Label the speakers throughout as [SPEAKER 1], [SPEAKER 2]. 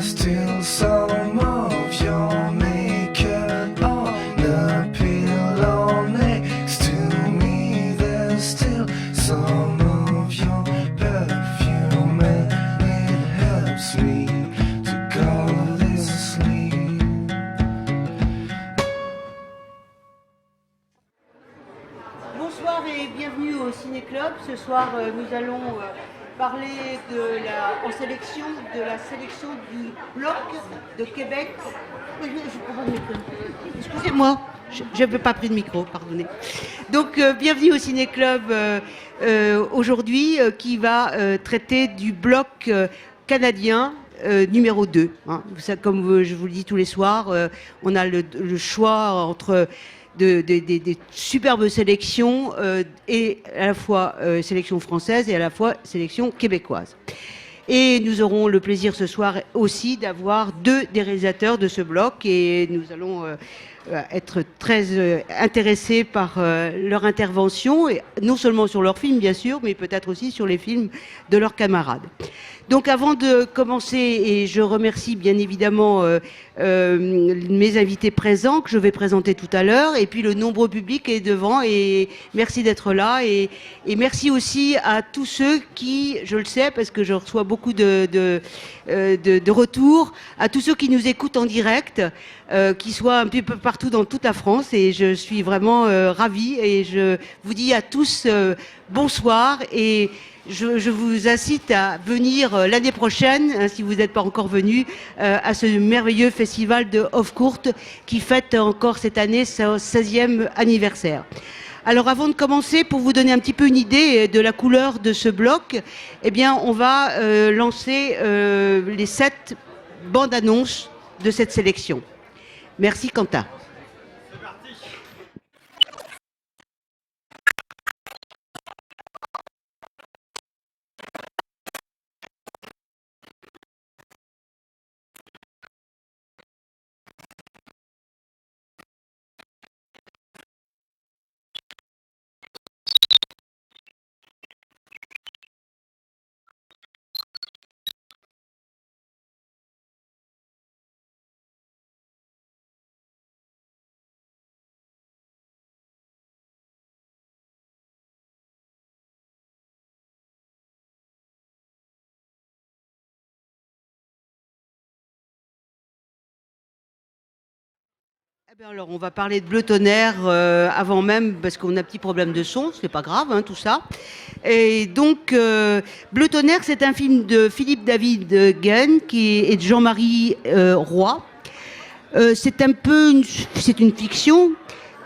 [SPEAKER 1] Still some of your makeup on the pillow next to me. There's still some of your perfume, and it helps me to go to sleep.
[SPEAKER 2] Bonsoir et bienvenue au Ciné Club. Ce soir, nous allons parler en sélection de la sélection du bloc de Québec. Oui, je prends pas de micro. Excusez-moi, je n'avais pas pris de micro, pardonnez. Donc, bienvenue au Ciné Club aujourd'hui qui va traiter du bloc canadien. Numéro 2. Hein. Ça, comme je vous le dis tous les soirs, on a le choix entre des superbes sélections et à la fois sélection française et à la fois sélection québécoise. Et nous aurons le plaisir ce soir aussi d'avoir deux des réalisateurs de ce bloc et nous allons être très intéressés par leur intervention, et non seulement sur leurs films bien sûr, mais peut-être aussi sur les films de leurs camarades. Donc avant de commencer, et je remercie bien évidemment mes invités présents que je vais présenter tout à l'heure, et puis le nombreux public qui est devant, et merci d'être là, et merci aussi à tous ceux qui, je le sais parce que je reçois beaucoup de retours, à tous ceux qui nous écoutent en direct, qui soient un petit peu partout dans toute la France, et je suis vraiment ravie, et je vous dis à tous bonsoir, et je vous incite à venir l'année prochaine, hein, si vous n'êtes pas encore venu, à ce merveilleux festival de Off-Court qui fête encore cette année son 16e anniversaire. Alors avant de commencer, pour vous donner un petit peu une idée de la couleur de ce bloc, eh bien, on va lancer les 7 bandes annonces de cette sélection. Merci Quentin. Eh bien alors, on va parler de Bleu Tonnerre avant même, parce qu'on a un petit problème de son, c'est pas grave, hein, tout ça. Et donc, Bleu Tonnerre, c'est un film de Philippe David Guen et de Jean-Marie Roy. C'est une fiction,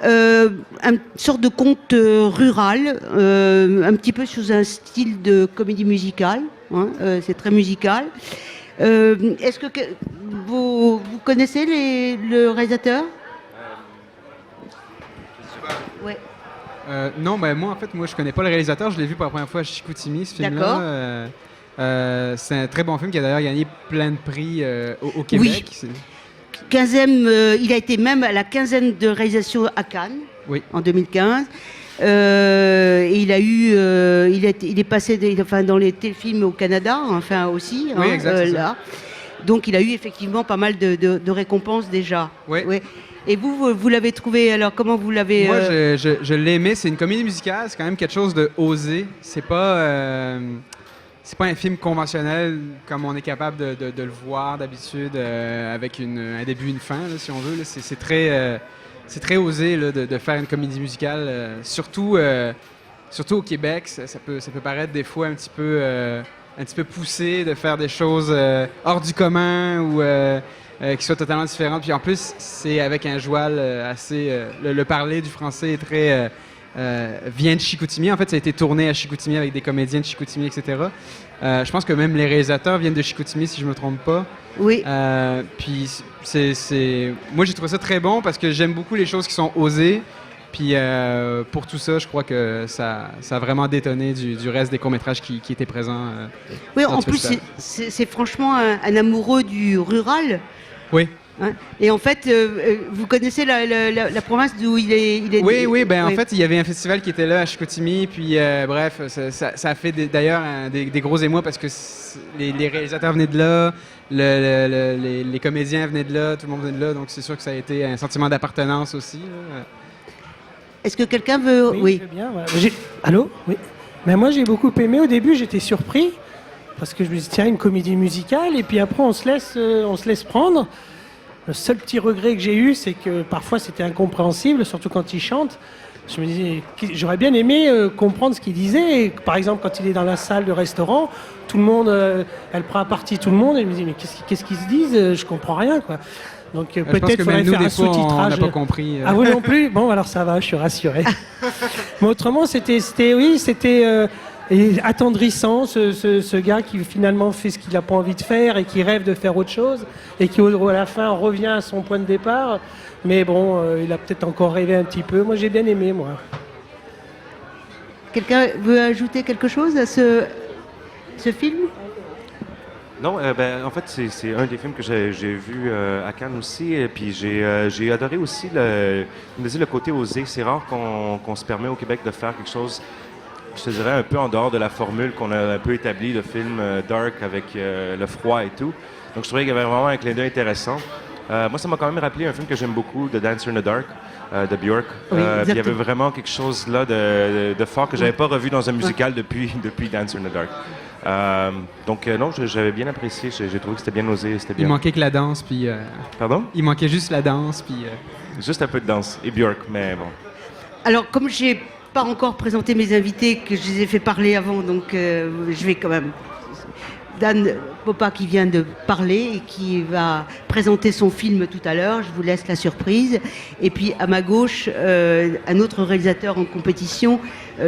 [SPEAKER 2] une sorte de conte rural, un petit peu sous un style de comédie musicale, hein, c'est très musical. Est-ce que vous connaissez le réalisateur ? Ouais.
[SPEAKER 3] Non, ben moi je connais pas le réalisateur, je l'ai vu pour la première fois à Chicoutimi, ce film-là. C'est un très bon film qui a d'ailleurs gagné plein de prix au Québec.
[SPEAKER 2] Oui. 15e, il a été même à la 15e de réalisation à Cannes, oui, en 2015. Et il est passé dans les téléfilms au Canada, enfin aussi,
[SPEAKER 3] oui, exact,
[SPEAKER 2] là. Donc il a eu effectivement pas mal de récompenses déjà.
[SPEAKER 3] Oui.
[SPEAKER 2] Oui. Et vous l'avez trouvé, alors comment vous l'avez...
[SPEAKER 3] Moi, je l'ai aimé. C'est une comédie musicale, c'est quand même quelque chose de osé. C'est pas un film conventionnel comme on est capable de le voir d'habitude, avec un début et une fin, là, si on veut. Là. C'est très osé là, de faire une comédie musicale, surtout au Québec. Ça peut paraître des fois un petit peu poussé de faire des choses hors du commun ou... qui soit totalement différente. Puis en plus, c'est avec un joual assez... le parler du français est très... vient de Chicoutimi. En fait, ça a été tourné à Chicoutimi avec des comédiens de Chicoutimi, etc. Je pense que même les réalisateurs viennent de Chicoutimi, si je me trompe pas.
[SPEAKER 2] Oui.
[SPEAKER 3] Puis moi, j'ai trouvé ça très bon parce que j'aime beaucoup les choses qui sont osées. Puis pour tout ça, je crois que ça a vraiment détonné du reste des courts-métrages qui étaient présents.
[SPEAKER 2] Oui, en plus, c'est franchement un amoureux du rural.
[SPEAKER 3] Oui.
[SPEAKER 2] Hein? Et en fait, vous connaissez la province d'où il est
[SPEAKER 3] Oui, oui. Ben, oui. En fait, il y avait un festival qui était là à Chicoutimi. Puis, bref, ça a fait d'ailleurs des gros émois parce que les réalisateurs venaient de là. les comédiens venaient de là, tout le monde venait de là, donc c'est sûr que ça a été un sentiment d'appartenance aussi. Là.
[SPEAKER 2] Est-ce que quelqu'un veut...
[SPEAKER 4] Oui. Je veux bien, voilà. Allô? Oui. Mais moi, j'ai beaucoup aimé. Au début, j'étais surpris parce que je me dis, tiens, une comédie musicale, et puis après, on se laisse prendre. Le seul petit regret que j'ai eu, c'est que parfois, c'était incompréhensible, surtout quand il chante. Je me disais, j'aurais bien aimé comprendre ce qu'il disait. Et, par exemple, quand il est dans la salle de restaurant, tout le monde, elle prend à partie tout le monde, et je me dis, mais qu'est-ce qu'ils se disent? Je comprends rien, quoi. Donc peut-être qu'il faudrait faire un sous-titrage.
[SPEAKER 3] On n'a pas compris.
[SPEAKER 4] Ah, vous non plus? Bon, alors ça va, je suis rassuré. Mais autrement, c'était attendrissant, ce gars qui finalement fait ce qu'il n'a pas envie de faire et qui rêve de faire autre chose et qui, à la fin, revient à son point de départ. Mais bon, il a peut-être encore rêvé un petit peu. Moi, j'ai bien aimé, moi.
[SPEAKER 2] Quelqu'un veut ajouter quelque chose à ce film?
[SPEAKER 5] Non, en fait, c'est un des films que j'ai vu à Cannes aussi. Et puis j'ai adoré aussi le côté osé. C'est rare qu'on se permet au Québec de faire quelque chose, je te dirais, un peu en dehors de la formule qu'on a un peu établie, le film dark avec le froid et tout. Donc je trouvais qu'il y avait vraiment un clin d'œil intéressant. Moi, ça m'a quand même rappelé un film que j'aime beaucoup, The Dancer in the Dark, de Björk.
[SPEAKER 2] Oui,
[SPEAKER 5] puis il y avait vraiment quelque chose là de fort que j'avais pas revu dans un musical depuis Dancer in the Dark. Donc non, j'avais bien apprécié. J'ai trouvé que c'était bien osé, c'était bien.
[SPEAKER 3] Il manquait que la danse, puis...
[SPEAKER 5] Pardon?
[SPEAKER 3] Il manquait juste la danse, puis...
[SPEAKER 5] Juste un peu de danse. Et Björk, mais bon.
[SPEAKER 2] Alors, comme j'ai pas encore présenté mes invités, que je les ai fait parler avant, donc je vais quand même... Dan Popa qui vient de parler et qui va présenter son film tout à l'heure, je vous laisse la surprise. Et puis à ma gauche, un autre réalisateur en compétition,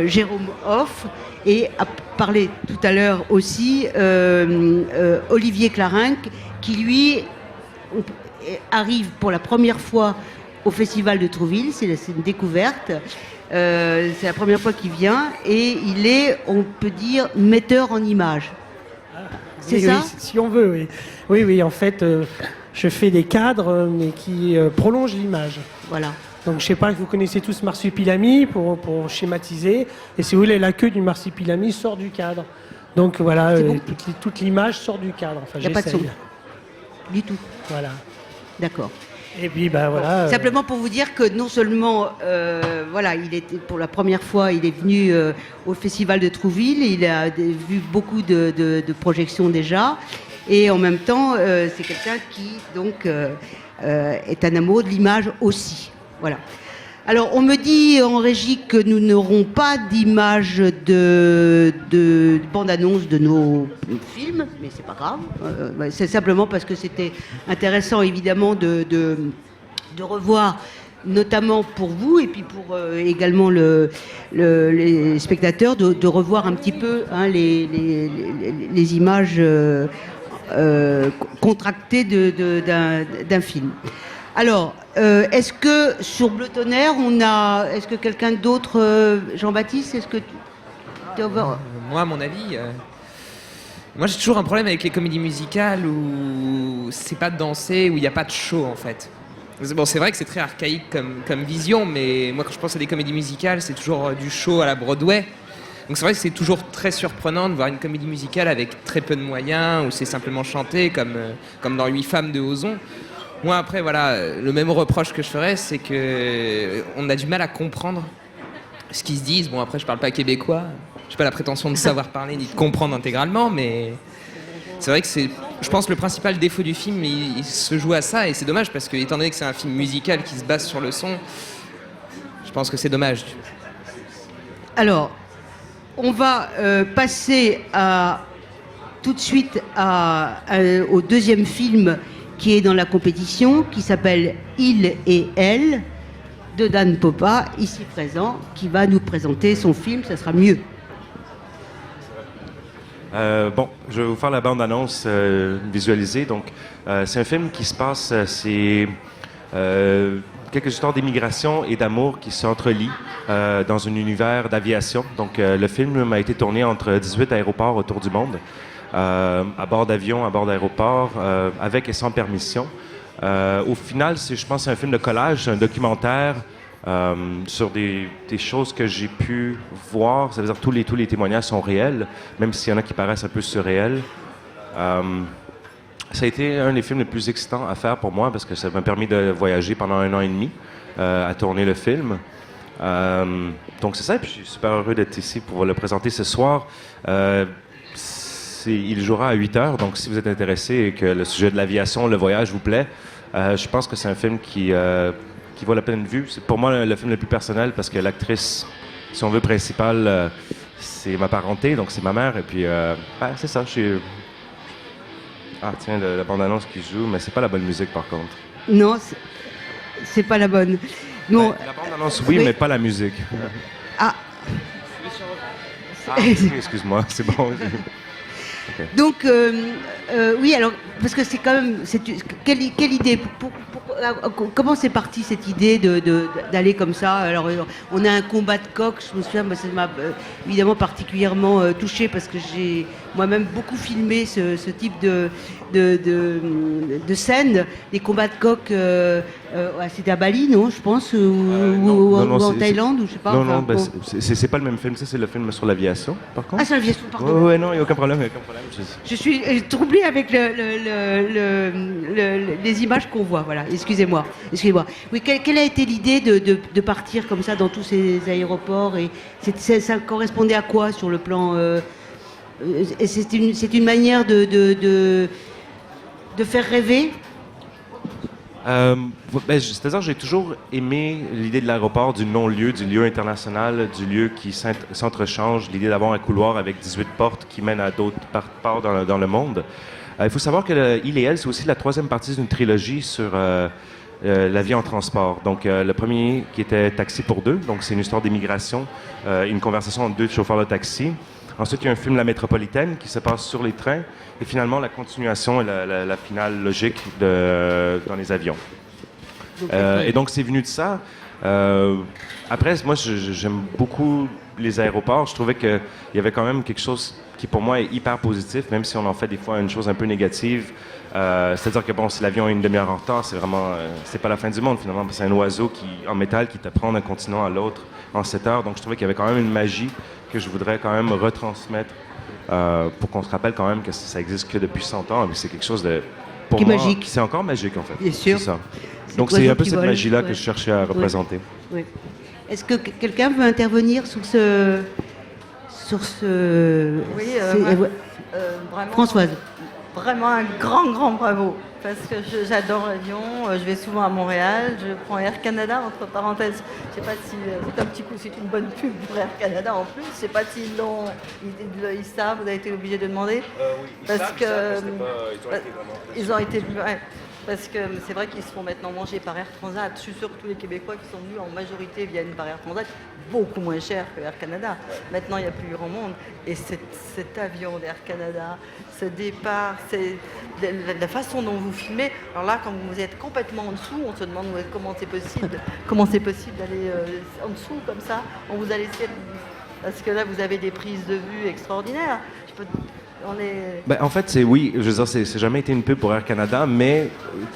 [SPEAKER 2] Jérôme Hoff, et a parlé tout à l'heure aussi Olivier Clarinck, qui lui arrive pour la première fois au Festival de Trouville, c'est une découverte. C'est la première fois qu'il vient et il est, on peut dire, metteur en images. C'est ça?
[SPEAKER 4] Oui, si on veut, oui. Oui, en fait, je fais des cadres, mais qui prolongent l'image.
[SPEAKER 2] Voilà.
[SPEAKER 4] Donc, je sais pas, vous connaissez tous Marsupilami pour schématiser. Et si vous voulez, la queue du Marsupilami sort du cadre. Donc, voilà,
[SPEAKER 2] bon.
[SPEAKER 4] toute l'image sort du cadre. Enfin,
[SPEAKER 2] Il n'y a pas de son du tout.
[SPEAKER 4] Voilà.
[SPEAKER 2] D'accord.
[SPEAKER 4] Et puis, ben voilà.
[SPEAKER 2] Simplement pour vous dire que non seulement, voilà, il était pour la première fois, il est venu au Festival de Trouville, il a vu beaucoup de projections déjà, et en même temps, c'est quelqu'un qui donc est un amoureux de l'image aussi. Voilà. Alors, on me dit en régie que nous n'aurons pas d'image de bande-annonce de nos films, mais c'est pas grave. C'est simplement parce que c'était intéressant, évidemment, de revoir, notamment pour vous et puis pour également les spectateurs, de revoir un petit peu les images contractées d'un film. Alors, est-ce que sur Bleu Tonnerre, est-ce que quelqu'un d'autre, Jean-Baptiste, est-ce que
[SPEAKER 6] Moi, à mon avis, moi j'ai toujours un problème avec les comédies musicales où c'est pas dansé, où il n'y a pas de show en fait. Bon, c'est vrai que c'est très archaïque comme vision, mais moi quand je pense à des comédies musicales, c'est toujours du show à la Broadway. Donc c'est vrai que c'est toujours très surprenant de voir une comédie musicale avec très peu de moyens, où c'est simplement chanté comme dans 8 femmes de Ozon. Moi, après, voilà, le même reproche que je ferais, c'est qu'on a du mal à comprendre ce qu'ils se disent. Bon, après, je parle pas québécois. Je n'ai pas la prétention de savoir parler ni de comprendre intégralement, mais c'est vrai que je pense, le principal défaut du film, il se joue à ça. Et c'est dommage parce que, étant donné que c'est un film musical qui se base sur le son, je pense que c'est dommage.
[SPEAKER 2] Alors, on va passer tout de suite au deuxième film qui est dans la compétition, qui s'appelle Il et Elle, de Dan Popa, ici présent, qui va nous présenter son film. Ça sera mieux.
[SPEAKER 5] Bon, je vais vous faire la bande-annonce visualisée. Donc, c'est un film qui se passe, c'est quelques histoires d'immigration et d'amour qui s'entrelient dans un univers d'aviation. Donc, le film a été tourné entre 18 aéroports autour du monde. À bord d'avions, à bord d'aéroports, avec et sans permission. Au final, je pense que c'est un film de collage, un documentaire sur des choses que j'ai pu voir. Ça veut dire que tous les témoignages sont réels, même s'il y en a qui paraissent un peu surréels. Ça a été un des films les plus excitants à faire pour moi parce que ça m'a permis de voyager pendant 1 an et demi à tourner le film. Donc c'est ça, et puis je suis super heureux d'être ici pour le présenter ce soir. Il jouera à 8 heures, donc si vous êtes intéressé et que le sujet de l'aviation, le voyage vous plaît, je pense que c'est un film qui vaut la peine vue. C'est pour moi le film le plus personnel parce que l'actrice, si on veut, principale, c'est ma parenté, donc c'est ma mère, et puis c'est ça, je suis... Ah tiens, la bande-annonce qui joue, mais c'est pas la bonne musique par contre.
[SPEAKER 2] Non, c'est pas la bonne. Non.
[SPEAKER 5] La bande-annonce, oui, mais pas la musique.
[SPEAKER 2] Ah.
[SPEAKER 5] Excuse-moi, c'est bon. Okay.
[SPEAKER 2] Donc, oui, alors, parce que c'est quand même... Quelle idée comment c'est parti cette idée d'aller comme ça? Alors, on a un combat de coq, je me souviens, ça m'a évidemment particulièrement touchée parce que j'ai moi-même beaucoup filmé ce type de scène, des combats de coq, c'était à Bali, non, je pense, ou en Thaïlande, ou je sais pas.
[SPEAKER 5] Non, c'est pas le même film, ça c'est le film sur l'aviation, par contre.
[SPEAKER 2] Ah, c'est l'aviation, pardon.
[SPEAKER 5] Ouais, non, il n'y a aucun problème.
[SPEAKER 2] Je suis troublée avec les images qu'on voit, voilà, excusez-moi. Oui, quelle a été l'idée de partir comme ça dans tous ces aéroports, et ça correspondait à quoi sur le plan... c'est une manière de faire rêver.
[SPEAKER 5] C'est-à-dire j'ai toujours aimé l'idée de l'aéroport, du non-lieu, du lieu international, du lieu qui s'entrechange, l'idée d'avoir un couloir avec 18 portes qui mènent à d'autres parts dans le monde. Il faut savoir que Il et Elle, c'est aussi la 3e partie d'une trilogie sur la vie en transport. Donc, le premier qui était Taxi pour 2, donc c'est une histoire d'immigration, une conversation entre 2 chauffeurs de taxi. Ensuite, il y a un film La Métropolitaine qui se passe sur les trains. Et finalement, la continuation et la finale logique dans les avions. Et donc, c'est venu de ça. Après, moi, j'aime beaucoup les aéroports. Je trouvais qu'il y avait quand même quelque chose qui, pour moi, est hyper positif, même si on en fait des fois une chose un peu négative. C'est-à-dire que, bon, si l'avion est une demi-heure en retard, c'est vraiment... c'est pas la fin du monde, finalement. C'est un oiseau en métal qui te prend d'un continent à l'autre en 7 heures. Donc, je trouvais qu'il y avait quand même une magie que je voudrais quand même retransmettre pour qu'on se rappelle quand même que ça existe que depuis 100 ans. Mais c'est quelque chose de... Pour moi, magique. C'est encore magique, en fait.
[SPEAKER 2] Bien sûr.
[SPEAKER 5] C'est ça. Donc, c'est un peu cette magie-là que je cherchais à représenter.
[SPEAKER 2] Oui. Est-ce que quelqu'un veut intervenir sur ce...
[SPEAKER 7] Oui, vraiment,
[SPEAKER 2] Françoise.
[SPEAKER 7] Vraiment un grand bravo. Parce que j'adore l'avion, je vais souvent à Montréal, je prends Air Canada, entre parenthèses. Je sais pas si c'est un petit coup, c'est une bonne pub pour Air Canada en plus. Je sais pas s'ils ils savent, vous avez été obligé de demander.
[SPEAKER 5] Oui,
[SPEAKER 7] parce que
[SPEAKER 5] ils ont été
[SPEAKER 7] ouais. Parce que c'est vrai qu'ils se font maintenant manger par Air Transat. Je suis sûre que tous les Québécois qui sont venus en majorité viennent par Air Transat, beaucoup moins cher que Air Canada. Maintenant, il n'y a plus grand monde. Et cet avion d'Air Canada, ce départ, la façon dont vous filmez. Alors là, quand vous êtes complètement en dessous, on se demande comment c'est possible. Comment c'est possible d'aller en dessous comme ça? On vous a laissé... Parce que là, vous avez des prises de vue extraordinaires.
[SPEAKER 5] En fait, je veux dire, c'est jamais été une pub pour Air Canada, mais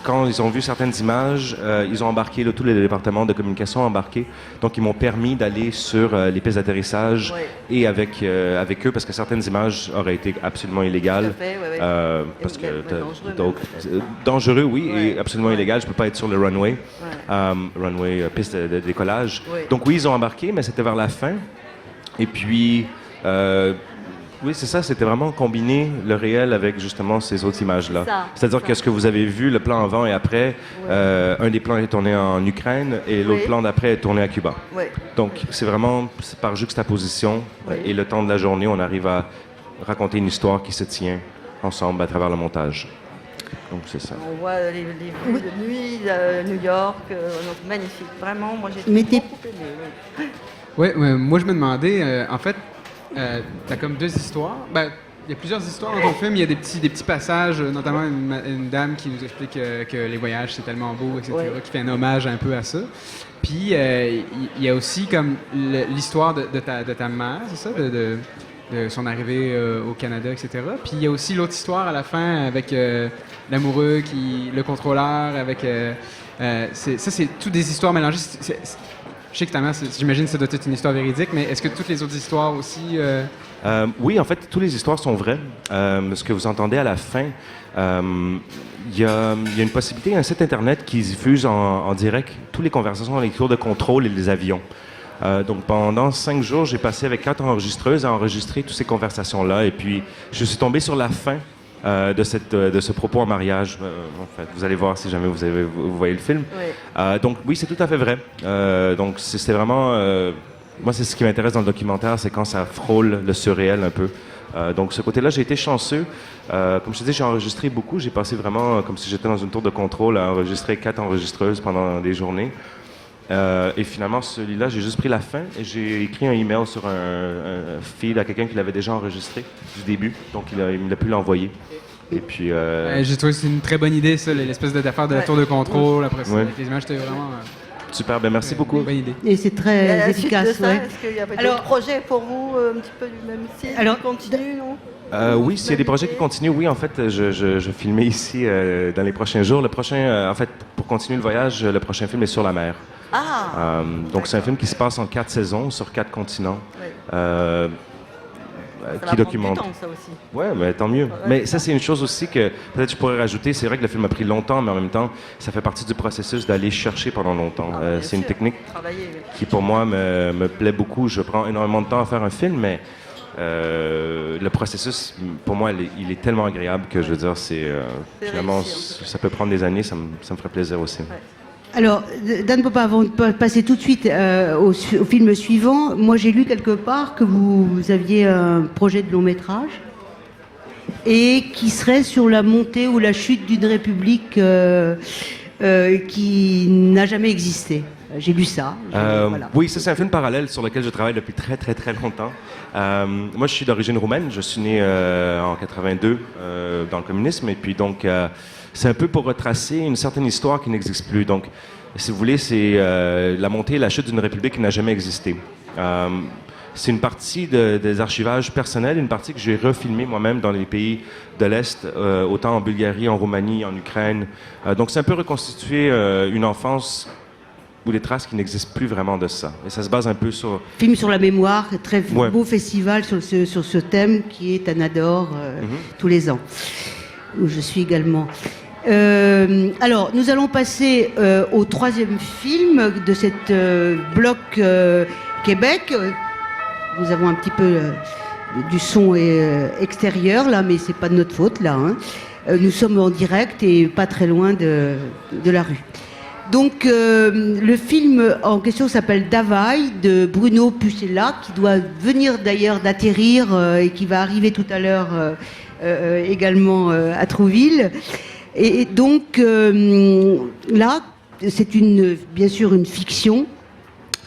[SPEAKER 5] quand ils ont vu certaines images, ils ont embarqué, tous les départements de communication ont embarqué, donc ils m'ont permis d'aller sur les pistes d'atterrissage et avec eux, parce que certaines images auraient été absolument illégales.
[SPEAKER 7] Tout à fait,
[SPEAKER 5] parce que dangereux, oui, et absolument illégal. Je peux pas être sur le runway, piste de décollage. Donc oui, ils ont embarqué, mais c'était vers la fin. Et puis... oui, c'est ça, c'était vraiment combiner le réel avec justement ces autres images-là. C'est-à-dire que ce que vous avez vu, le plan avant et après, un des plans est tourné en Ukraine et l'autre plan d'après est tourné à Cuba. Donc, c'est vraiment par juxtaposition et le temps de la journée, on arrive à raconter une histoire qui se tient ensemble à travers le montage. Donc, c'est ça.
[SPEAKER 7] On voit les vues de nuit, New York, donc magnifique. Vraiment, moi j'ai beaucoup aimé.
[SPEAKER 3] Oui, moi je me demandais, en fait, t'as comme 2 histoires. Il y a plusieurs histoires dans ton film. Il y a des petits passages, notamment une dame qui nous explique que les voyages, c'est tellement beau, etc., qui fait un hommage un peu à ça. Puis, il y a aussi comme l'histoire de ta mère, c'est ça, de son arrivée au Canada, etc. Puis, il y a aussi l'autre histoire à la fin avec l'amoureux, le contrôleur, avec... ça, c'est toutes des histoires mélangées. Je sais que ta mère, j'imagine que ça doit être une histoire véridique, mais est-ce que toutes les autres histoires aussi...
[SPEAKER 5] Oui, en fait, toutes les histoires sont vraies. Ce que vous entendez à la fin, il y a une possibilité, un site Internet qui diffuse en direct toutes les conversations, les tours de contrôle et les avions. Donc, pendant 5 jours, j'ai passé avec 4 enregistreuses à enregistrer toutes ces conversations-là. Et puis, je suis tombé sur la fin de ce propos en mariage. En fait, vous allez voir si jamais vous voyez le film.
[SPEAKER 7] Oui.
[SPEAKER 5] Donc, oui, c'est tout à fait vrai. Donc, c'est vraiment... moi, c'est ce qui m'intéresse dans le documentaire, c'est quand ça frôle le surréel un peu. Donc, ce côté-là, j'ai été chanceux. Comme je te dis, j'ai enregistré beaucoup. J'ai passé vraiment, comme si j'étais dans une tour de contrôle, à enregistrer 4 enregistreuses pendant des journées. Et finalement, celui-là, j'ai juste pris la fin et j'ai écrit un email sur un feed à quelqu'un qui l'avait déjà enregistré du début. Donc, il a pu l'envoyer. Et puis...
[SPEAKER 3] j'ai trouvé que c'est une très bonne idée, ça, l'espèce d'affaire de la tour de contrôle. Après ça, avec les images, c'était vraiment...
[SPEAKER 5] super, ben merci beaucoup.
[SPEAKER 3] Bonne idée.
[SPEAKER 2] Et c'est
[SPEAKER 7] Et à
[SPEAKER 2] très
[SPEAKER 7] la suite
[SPEAKER 2] efficace.
[SPEAKER 7] de ça,
[SPEAKER 2] Ouais.
[SPEAKER 7] est-ce qu'il y avait
[SPEAKER 2] Alors-
[SPEAKER 7] d'autres projets pour vous, un petit peu du même style,
[SPEAKER 2] Alors,
[SPEAKER 7] qui continuent, non?
[SPEAKER 5] Oui, s'il y a des projets qui continuent, oui, en fait, je filmais ici dans les prochains jours. Le prochain, en fait, pour continuer le voyage, le prochain film est Sur la mer.
[SPEAKER 7] Ah!
[SPEAKER 5] Donc, c'est un film qui se passe en 4 saisons, sur 4 continents.
[SPEAKER 7] Ouais.
[SPEAKER 5] Qui
[SPEAKER 7] Ça va prendre
[SPEAKER 5] documente.
[SPEAKER 7] du temps, ça aussi.
[SPEAKER 5] Ouais, mais tant mieux. Mais ça, c'est une chose aussi que peut-être je pourrais rajouter. C'est vrai que le film a pris longtemps, mais en même temps, ça fait partie du processus d'aller chercher pendant longtemps.
[SPEAKER 7] Ah, bien
[SPEAKER 5] c'est une
[SPEAKER 7] sûr.
[SPEAKER 5] technique
[SPEAKER 7] Travailler.
[SPEAKER 5] qui, pour moi, me plaît beaucoup. Je prends énormément de temps à faire un film, mais le processus, pour moi, il est tellement agréable que, je veux dire, finalement,
[SPEAKER 7] réussi,
[SPEAKER 5] ça peut prendre des années. Ça me ferait plaisir aussi.
[SPEAKER 7] Ouais.
[SPEAKER 2] Alors, Dan Popa, avant de passer tout de suite au film suivant, moi j'ai lu quelque part que vous aviez un projet de long métrage et qui serait sur la montée ou la chute d'une république qui n'a jamais existé. J'ai lu ça. Voilà.
[SPEAKER 5] Oui, ça c'est un film parallèle sur lequel je travaille depuis très très très longtemps. Moi je suis d'origine roumaine, je suis né en 82 dans le communisme et puis donc c'est un peu pour retracer une certaine histoire qui n'existe plus. Donc si vous voulez c'est la montée et la chute d'une république qui n'a jamais existé. C'est une partie des archivages personnels, une partie que j'ai refilmée moi-même dans les pays de l'Est, autant en Bulgarie, en Roumanie, en Ukraine. Donc c'est un peu reconstituer une enfance ou des traces qui n'existent plus vraiment de ça. Et ça se base un peu sur...
[SPEAKER 2] Film sur la mémoire, très
[SPEAKER 5] Ouais.
[SPEAKER 2] beau festival sur ce thème qui est Anador tous les ans, où je suis également. Alors, nous allons passer au troisième film de cette bloc Québec. Nous avons un petit peu du son extérieur là, mais c'est pas de notre faute là. Hein. Nous sommes en direct et pas très loin de la rue. Donc, le film en question s'appelle Davaï de Bruno Pucella, qui doit venir d'ailleurs d'atterrir et qui va arriver tout à l'heure également à Trouville. Et donc, là, c'est bien sûr une fiction.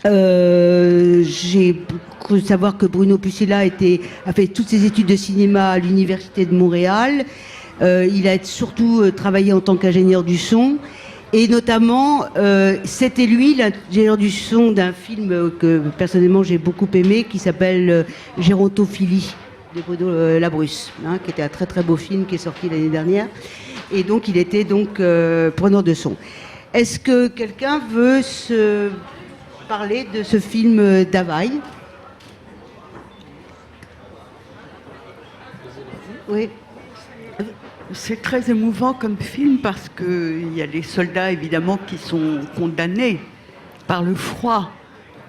[SPEAKER 2] J'ai cru savoir que Bruno Pucella a fait toutes ses études de cinéma à l'Université de Montréal. Il a surtout travaillé en tant qu'ingénieur du son. Et notamment, c'était lui l'ingénieur du son d'un film que personnellement j'ai beaucoup aimé, qui s'appelle Gérontophilie de Bruno Labrusse, hein, qui était un très très beau film qui est sorti l'année dernière. Et donc il était donc preneur de son. Est-ce que quelqu'un veut se parler de ce film Davaï? Oui.
[SPEAKER 8] C'est très émouvant comme film parce qu'il y a les soldats évidemment qui sont condamnés par le froid.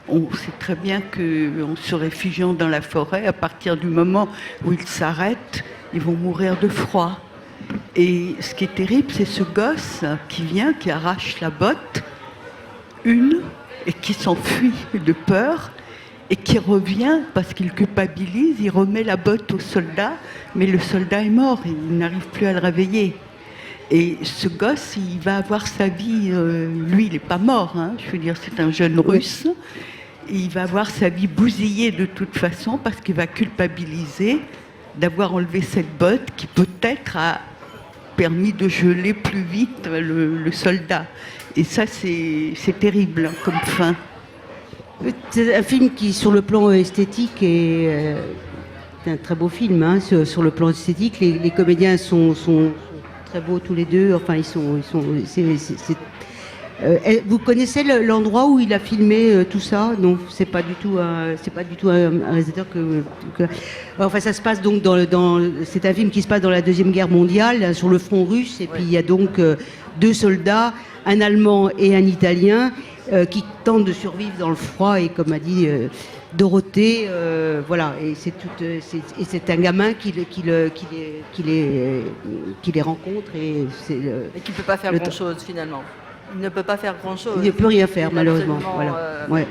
[SPEAKER 8] On sait très bien qu'en se réfugiant dans la forêt, à partir du moment où ils s'arrêtent, ils vont mourir de froid. Et ce qui est terrible, c'est ce gosse qui vient, qui arrache la botte, et qui s'enfuit de peur, et qui revient parce qu'il culpabilise, il remet la botte au soldat, mais le soldat est mort, et il n'arrive plus à le réveiller. Et ce gosse, il va avoir sa vie, lui, il n'est pas mort, hein, je veux dire, c'est un jeune russe, il va avoir sa vie bousillée de toute façon parce qu'il va culpabiliser d'avoir enlevé cette botte qui peut-être a permis de geler plus vite le soldat. Et ça, c'est terrible comme fin.
[SPEAKER 2] C'est un film qui, sur le plan esthétique, est un très beau film. Hein, sur le plan esthétique, les comédiens sont très beaux tous les deux. Enfin, Vous connaissez l'endroit où il a filmé tout ça? Non, c'est pas du tout un réalisateur Enfin, ça se passe donc c'est un film qui se passe dans la Deuxième Guerre mondiale, sur le front russe, et puis il y a donc deux soldats, un Allemand et un Italien, qui tentent de survivre dans le froid, et comme a dit Dorothée, voilà, et c'est un gamin qui les rencontre, et c'est
[SPEAKER 7] Et qui ne peut pas faire grand-chose finalement. Il ne peut pas faire grand-chose.
[SPEAKER 2] Il ne peut rien faire, malheureusement. Voilà. Ouais.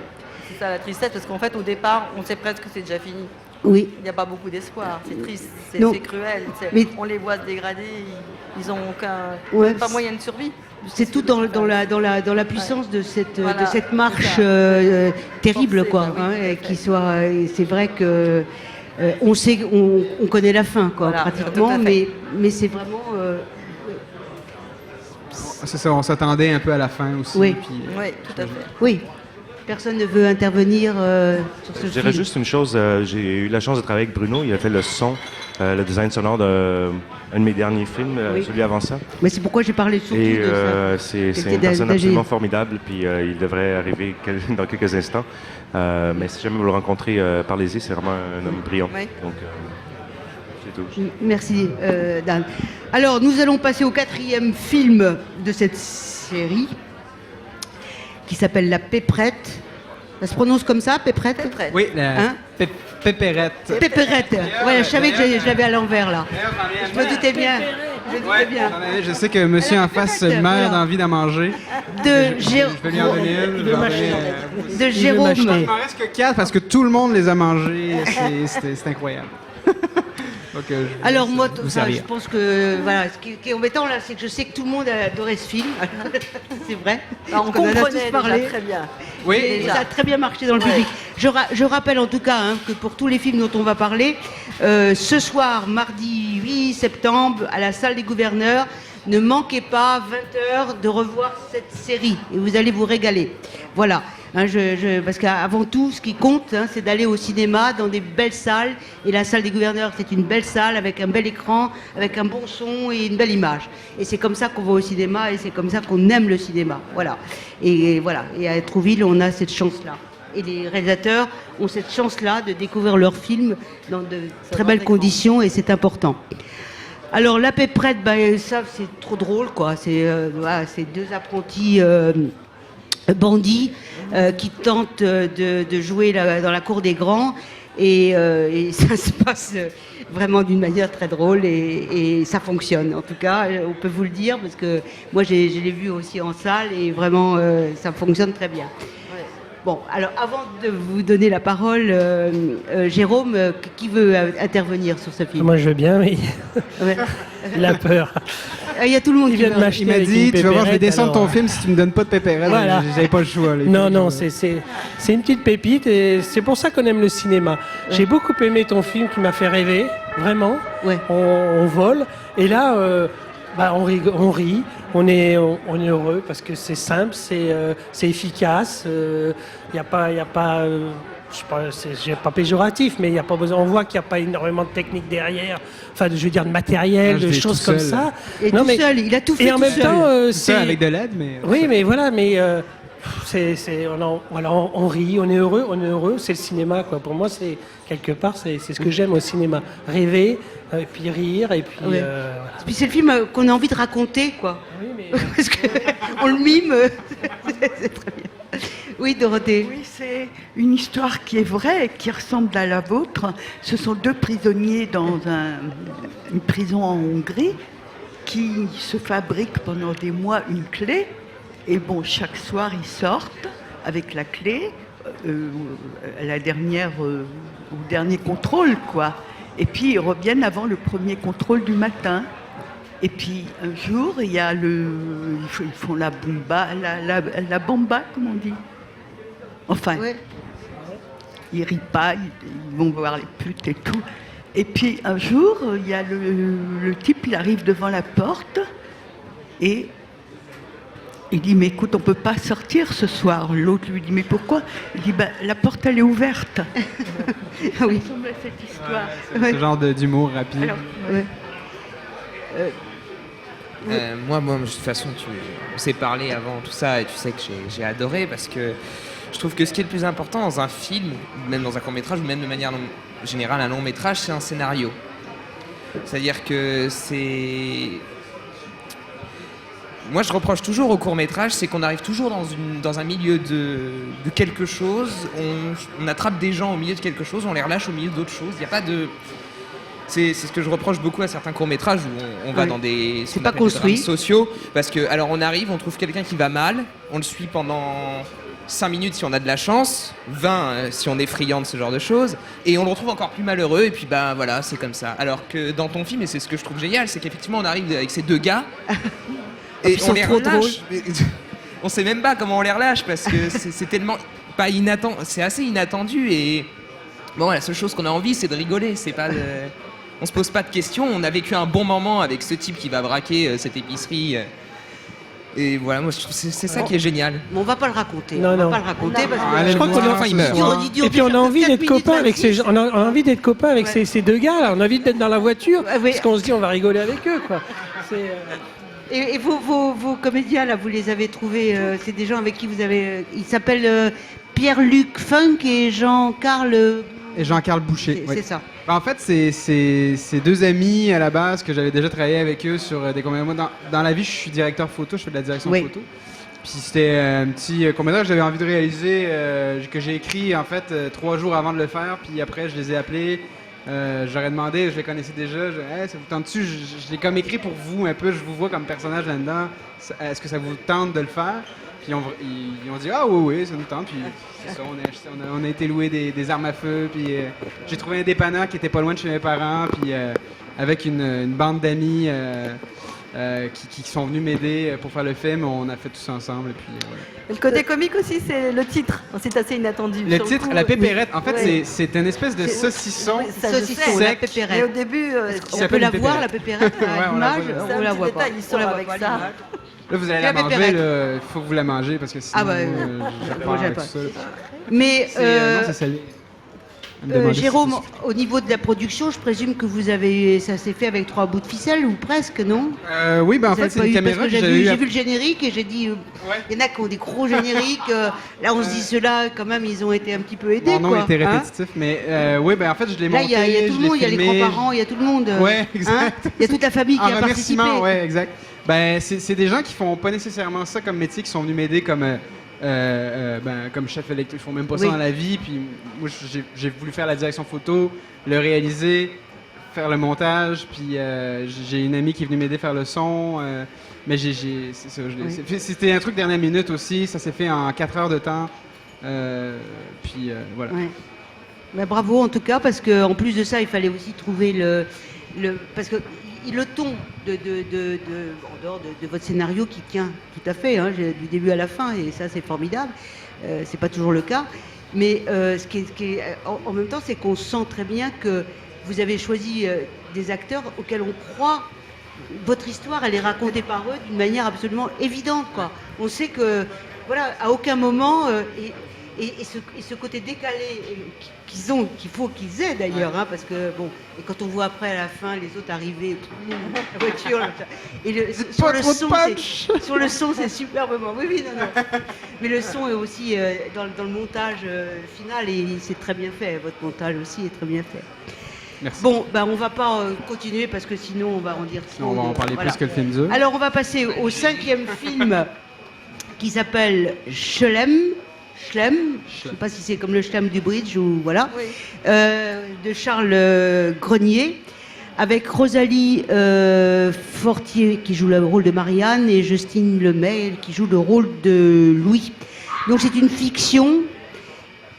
[SPEAKER 7] C'est ça la tristesse, parce qu'en fait, au départ, on sait presque que c'est déjà fini.
[SPEAKER 2] Oui.
[SPEAKER 7] Il n'y a pas beaucoup d'espoir. C'est triste, c'est cruel.
[SPEAKER 2] Mais...
[SPEAKER 7] On les voit se dégrader. Ils n'ont pas moyen de survie.
[SPEAKER 2] C'est tout dans la puissance de cette marche terrible, quoi. C'est vrai que on connaît la fin, quoi, pratiquement, mais c'est vraiment.
[SPEAKER 3] C'est ça, on s'attendait un peu à la fin aussi.
[SPEAKER 2] Oui,
[SPEAKER 7] oui, tout à fait.
[SPEAKER 2] Oui. Personne ne veut intervenir sur ce film.
[SPEAKER 5] Je dirais juste une chose. J'ai eu la chance de travailler avec Bruno. Il a fait le son, le design sonore d'un de mes derniers films, celui avant ça.
[SPEAKER 2] Mais c'est pourquoi j'ai parlé surtout de ça.
[SPEAKER 5] C'est une personne absolument formidable, puis il devrait arriver dans quelques instants. Mais si jamais vous le rencontrez, parlez-y, c'est vraiment un homme brillant.
[SPEAKER 7] Oui.
[SPEAKER 5] Donc, c'est tout.
[SPEAKER 2] Merci, Dan. Alors, nous allons passer au 4e film de cette série, qui s'appelle La Péprette. Ça se prononce comme ça, Péprette?
[SPEAKER 3] Oui, Pépérette.
[SPEAKER 2] Pépérette. Ouais, je savais que je l'avais à l'envers, là. Je me doutais bien.
[SPEAKER 3] Je sais que monsieur en face meurt d'envie d'en manger.
[SPEAKER 2] De Jérôme.
[SPEAKER 3] Il m'en reste que 4 parce que tout le monde les a mangés. C'est incroyable. Donc,
[SPEAKER 2] alors moi, je pense que voilà, ce qui est embêtant là, c'est que je sais que tout le monde a adoré ce film. C'est vrai.
[SPEAKER 7] On comprenait déjà très bien.
[SPEAKER 2] Oui, et ça a très bien marché dans le public. Je rappelle en tout cas que pour tous les films dont on va parler, ce soir, mardi 8 septembre, à la salle des gouverneurs, ne manquez pas 20h de revoir cette série et vous allez vous régaler. Voilà. Parce qu'avant tout, ce qui compte, c'est d'aller au cinéma dans des belles salles. Et la salle des gouverneurs, c'est une belle salle avec un bel écran, avec un bon son et une belle image. Et c'est comme ça qu'on va au cinéma et c'est comme ça qu'on aime le cinéma. Voilà. Et voilà. Et à Trouville, on a cette chance-là. Et les réalisateurs ont cette chance-là de découvrir leurs films dans de très belles conditions et c'est important. Alors, La Péprette, ça, c'est trop drôle, quoi. C'est deux apprentis bandits qui tentent de jouer dans la cour des grands et ça se passe vraiment d'une manière très drôle et ça fonctionne. En tout cas, on peut vous le dire parce que moi, je l'ai vu aussi en salle et vraiment, ça fonctionne très bien. Bon, alors avant de vous donner la parole, Jérôme, qui veut intervenir sur ce film?
[SPEAKER 4] Moi je veux bien, mais il a peur.
[SPEAKER 2] Il y a tout le monde qui
[SPEAKER 4] vient de m'acheter.
[SPEAKER 3] Il m'a dit, tu vas voir, je vais descendre ton
[SPEAKER 4] alors...
[SPEAKER 3] film si tu me donnes pas de pépérette.
[SPEAKER 4] Voilà.
[SPEAKER 3] J'avais pas le choix.
[SPEAKER 4] Non, c'est une petite pépite et c'est pour ça qu'on aime le cinéma. J'ai beaucoup aimé ton film qui m'a fait rêver, vraiment.
[SPEAKER 2] Ouais.
[SPEAKER 4] On vole et là... on rit, on est heureux parce que c'est simple, c'est efficace. Il y a pas, pas péjoratif, mais il y a pas besoin. On voit qu'il n'y a pas énormément de technique derrière. Enfin, je veux dire de matériel, de choses comme ça.
[SPEAKER 2] Et non, tout seul, il a tout fait.
[SPEAKER 4] Et en même temps,
[SPEAKER 3] c'est avec de l'aide, mais.
[SPEAKER 4] Oui, mais voilà, mais. On rit, on est heureux, c'est le cinéma, quoi. Pour moi, c'est quelque part, c'est ce que j'aime au cinéma. Rêver, et puis rire, et puis...
[SPEAKER 2] Ouais.
[SPEAKER 4] Voilà.
[SPEAKER 2] Puis c'est le film qu'on a envie de raconter, quoi.
[SPEAKER 4] Oui, mais...
[SPEAKER 2] Parce qu'on le mime, c'est très bien. Oui, Dorothée.
[SPEAKER 8] Oui, c'est une histoire qui est vraie, qui ressemble à la vôtre. Ce sont deux prisonniers dans une prison en Hongrie qui se fabriquent pendant des mois une clé. Et bon, chaque soir, ils sortent avec la clé, au dernier contrôle, quoi. Et puis, ils reviennent avant le premier contrôle du matin. Et puis, un jour, il y a ils font la bomba, la bomba, comme on dit. Enfin, ouais. Ils rient pas, ils vont voir les putes et tout. Et puis, un jour, il y a le type, il arrive devant la porte et... il dit, mais écoute, on ne peut pas sortir ce soir. L'autre lui dit, mais pourquoi? Il dit, la porte, elle est ouverte.
[SPEAKER 2] Ah oui.
[SPEAKER 8] Cette histoire.
[SPEAKER 3] Ce genre d'humour rapide.
[SPEAKER 8] Alors,
[SPEAKER 6] Moi, de toute façon, on s'est parlé avant tout ça et tu sais que j'ai adoré parce que je trouve que ce qui est le plus important dans un film, même dans un court-métrage ou même de manière générale un long-métrage, c'est un scénario. C'est-à-dire que c'est... Moi, je reproche toujours au court-métrage, c'est qu'on arrive toujours dans un milieu de quelque chose, on attrape des gens au milieu de quelque chose, on les relâche au milieu d'autres choses. Il n'y a pas de... C'est ce que je reproche beaucoup à certains courts-métrages où on va dans des
[SPEAKER 2] C'est pas construit.
[SPEAKER 6] drames sociaux. Parce que, alors, on arrive, on trouve quelqu'un qui va mal, on le suit pendant 5 minutes si on a de la chance, 20 si on est friand de ce genre de choses, et on le retrouve encore plus malheureux, et puis ben voilà, c'est comme ça. Alors que dans ton film, et c'est ce que je trouve génial, c'est qu'effectivement on arrive avec ces deux gars, et on les relâche. On sait même pas comment on les relâche, parce que c'est tellement pas inattendu, c'est assez inattendu, et bon, la seule chose qu'on a envie, c'est de rigoler, c'est pas de... On se pose pas de questions, on a vécu un bon moment avec ce type qui va braquer cette épicerie. Et voilà, moi je trouve c'est ça qui est génial.
[SPEAKER 2] Mais on va pas le raconter.
[SPEAKER 4] Non,
[SPEAKER 2] on va
[SPEAKER 4] non.
[SPEAKER 2] pas le raconter parce que
[SPEAKER 3] Allez
[SPEAKER 4] Je crois
[SPEAKER 3] le
[SPEAKER 4] qu'on
[SPEAKER 3] voir
[SPEAKER 4] a-
[SPEAKER 6] enfin, il
[SPEAKER 3] ce
[SPEAKER 6] meurt.
[SPEAKER 3] soir.
[SPEAKER 4] Et puis on a envie d'être copains avec ces gens. On a envie d'être copains avec
[SPEAKER 2] Ouais.
[SPEAKER 4] ces deux gars là. On a envie d'être dans la voiture
[SPEAKER 2] Ouais, ouais.
[SPEAKER 4] parce qu'on se dit on va rigoler avec eux quoi. C'est,
[SPEAKER 2] Et vos comédiens, là, vous les avez trouvés, c'est des gens avec qui vous avez... ils s'appellent Pierre-Luc Funk et Jean-Carl...
[SPEAKER 3] Et Jean-Carl Boucher.
[SPEAKER 2] c'est
[SPEAKER 3] oui.
[SPEAKER 2] ça.
[SPEAKER 3] En fait, c'est deux amis à la base que j'avais déjà travaillé avec eux sur des courts-métrages. Moi, dans la vie, je suis directeur photo, je fais de la direction
[SPEAKER 2] Oui.
[SPEAKER 3] photo. Puis c'était un petit court-métrage que j'avais envie de réaliser, que j'ai écrit en fait 3 jours avant de le faire. Puis après, je les ai appelés. J'aurais demandé, je les connaissais déjà. Hey, ça vous tente-tu? Je l'ai comme écrit pour vous un peu. Je vous vois comme personnage là-dedans. Est-ce que ça vous tente de le faire? Puis ils ont dit ah oui, ça nous tente. Puis c'est ça, on a été louer des armes à feu. Puis j'ai trouvé un dépanneur qui était pas loin de chez mes parents. Puis avec une bande d'amis qui sont venus m'aider pour faire le film, on a fait tout ça ensemble. Et puis voilà.
[SPEAKER 7] Et le côté comique aussi, c'est le titre. C'est assez inattendu.
[SPEAKER 3] Le
[SPEAKER 7] Sur
[SPEAKER 3] titre,
[SPEAKER 7] coup,
[SPEAKER 3] la pépérette, en fait,
[SPEAKER 7] Ouais.
[SPEAKER 3] c'est une espèce de
[SPEAKER 7] C'est-
[SPEAKER 3] saucisson.
[SPEAKER 7] Oui, ça, je
[SPEAKER 2] Saucisson,
[SPEAKER 7] sais.
[SPEAKER 2] la
[SPEAKER 3] sec.
[SPEAKER 7] Et
[SPEAKER 2] pépérette.
[SPEAKER 7] au début,
[SPEAKER 2] On
[SPEAKER 3] s'appelle
[SPEAKER 2] peut la
[SPEAKER 3] une
[SPEAKER 2] voir, la
[SPEAKER 3] pépérette.
[SPEAKER 2] pépérette, à
[SPEAKER 3] Ouais, on la
[SPEAKER 2] l'image?
[SPEAKER 3] voit.
[SPEAKER 7] c'est
[SPEAKER 2] On
[SPEAKER 7] un
[SPEAKER 2] la
[SPEAKER 7] petit
[SPEAKER 2] voit pas.
[SPEAKER 7] détail, ils sont
[SPEAKER 2] On la voit
[SPEAKER 7] avec
[SPEAKER 2] pas,
[SPEAKER 7] ça.
[SPEAKER 2] l'image.
[SPEAKER 3] Là, vous allez
[SPEAKER 2] La
[SPEAKER 3] la manger,
[SPEAKER 2] pépérette.
[SPEAKER 3] il faut que vous la mangez parce que sinon,
[SPEAKER 2] Ah bah,
[SPEAKER 3] je
[SPEAKER 2] moi,
[SPEAKER 3] repars
[SPEAKER 2] j'aime
[SPEAKER 3] avec
[SPEAKER 2] pas.
[SPEAKER 3] ça.
[SPEAKER 2] Mais
[SPEAKER 3] Non, c'est salé. Elle me demandait si
[SPEAKER 2] Jérôme,
[SPEAKER 3] c'était-
[SPEAKER 2] au niveau de la production, je présume que ça s'est fait avec 3 bouts de ficelle ou presque, non?
[SPEAKER 3] Oui, ben en
[SPEAKER 2] Vous
[SPEAKER 3] fait,
[SPEAKER 2] avez
[SPEAKER 3] c'est
[SPEAKER 2] pas
[SPEAKER 3] une
[SPEAKER 2] eu-
[SPEAKER 3] caméra
[SPEAKER 2] parce
[SPEAKER 3] que
[SPEAKER 2] que
[SPEAKER 3] j'avais eu.
[SPEAKER 2] j'ai vu le générique et j'ai dit, il y en a qui ont des gros génériques. Là, on se dit ceux-là, quand même, ils ont été un petit peu aidés.
[SPEAKER 3] Mon nom
[SPEAKER 2] quoi,
[SPEAKER 3] était
[SPEAKER 2] hein.
[SPEAKER 3] répétitif, mais oui, ben en fait, je l'ai
[SPEAKER 2] Là,
[SPEAKER 3] monté,
[SPEAKER 2] il y a tout
[SPEAKER 3] je
[SPEAKER 2] le
[SPEAKER 3] l'ai
[SPEAKER 2] monde, il y a les
[SPEAKER 3] filmé,
[SPEAKER 2] grands-parents, il y a tout le monde.
[SPEAKER 3] Ouais, exact.
[SPEAKER 2] Il y a toute la famille qui
[SPEAKER 3] En
[SPEAKER 2] a participé.
[SPEAKER 3] remerciement, ouais, exact. Ben, c'est des gens qui font pas nécessairement ça comme métier, qui sont venus m'aider comme comme chef électrique. Ils font même pas ça
[SPEAKER 2] Oui.
[SPEAKER 3] dans la vie. Puis moi, j'ai voulu faire la direction photo, le réaliser, faire le montage. Puis j'ai une amie qui est venue m'aider faire le son. Mais c'est ça. C'était un truc dernière minute aussi. Ça s'est fait en 4 heures de temps. Voilà.
[SPEAKER 2] Ouais. Bah, bravo en tout cas, parce qu'en plus de ça, il fallait aussi trouver parce que le ton en dehors de votre scénario qui tient tout à fait, du début à la fin, et ça c'est formidable. C'est pas toujours le cas, mais ce qui est en même temps, c'est qu'on sent très bien que vous avez choisi des acteurs auxquels on croit. Votre histoire, elle est racontée par eux d'une manière absolument évidente, quoi. On sait que, voilà, à aucun moment, et ce côté décalé qu'il faut qu'ils aient d'ailleurs, parce que bon, et quand on voit après à la fin les autres arriver, la voiture, et sur le son, c'est superbement. Oui, non. Mais le son est aussi dans le montage final, et c'est très bien fait. Votre montage aussi est très bien fait.
[SPEAKER 3] Merci.
[SPEAKER 2] Bon, on va pas continuer parce que sinon on va en dire trop.
[SPEAKER 3] On va en parler
[SPEAKER 2] Voilà.
[SPEAKER 3] plus que le film dure.
[SPEAKER 2] Alors on va passer au 5e film qui s'appelle Schlem. Je ne sais pas si c'est comme le Schlem du bridge ou voilà.
[SPEAKER 7] Oui.
[SPEAKER 2] De Charles Grenier, avec Rosalie Fortier qui joue le rôle de Marianne et Justine Lemay qui joue le rôle de Louis. Donc c'est une fiction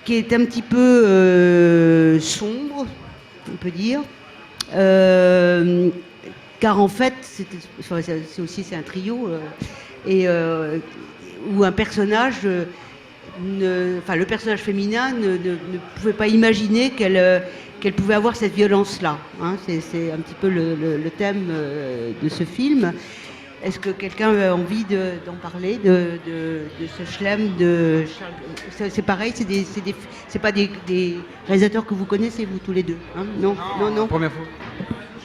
[SPEAKER 2] qui est un petit peu sombre, on peut dire, car en fait c'est un trio où un personnage, le personnage féminin ne pouvait pas imaginer qu'elle pouvait avoir cette violence-là. C'est un petit peu le thème de ce film. Est-ce que quelqu'un a envie d'en parler, de ce Schlem de Charles... C'est pareil, c'est pas des réalisateurs que vous connaissez, vous tous les deux, hein? Non.
[SPEAKER 3] Première fois.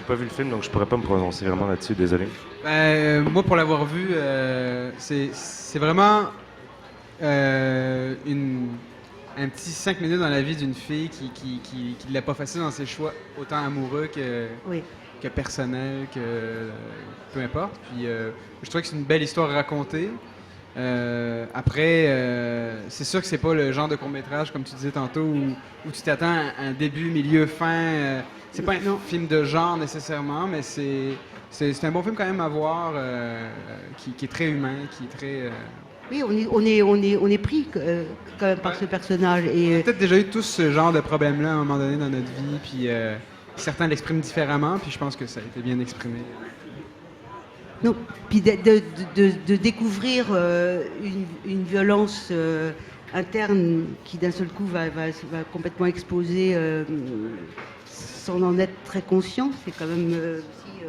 [SPEAKER 5] pas vu le film, donc je pourrais pas me prononcer vraiment là-dessus, désolé.
[SPEAKER 3] Moi, pour l'avoir vu, c'est vraiment un petit 5 minutes dans la vie d'une fille qui l'a pas facile dans ses choix, autant amoureux
[SPEAKER 2] Oui.
[SPEAKER 3] que personnel, que peu importe. Puis je trouve que c'est une belle histoire racontée. Après, c'est sûr que c'est pas le genre de court-métrage, comme tu disais tantôt, où tu t'attends à un début, milieu, fin. C'est pas un film de genre nécessairement, mais c'est un bon film quand même à voir, qui est très humain, qui est très...
[SPEAKER 2] Oui, on est pris quand même par ce personnage.
[SPEAKER 3] On a
[SPEAKER 2] Et
[SPEAKER 3] peut-être déjà eu tous ce genre de problème-là à un moment donné dans notre vie, puis certains l'expriment différemment, puis je pense que ça a été bien exprimé.
[SPEAKER 2] non, puis de découvrir une violence interne qui d'un seul coup va complètement exploser sans en être très conscient, c'est quand même aussi...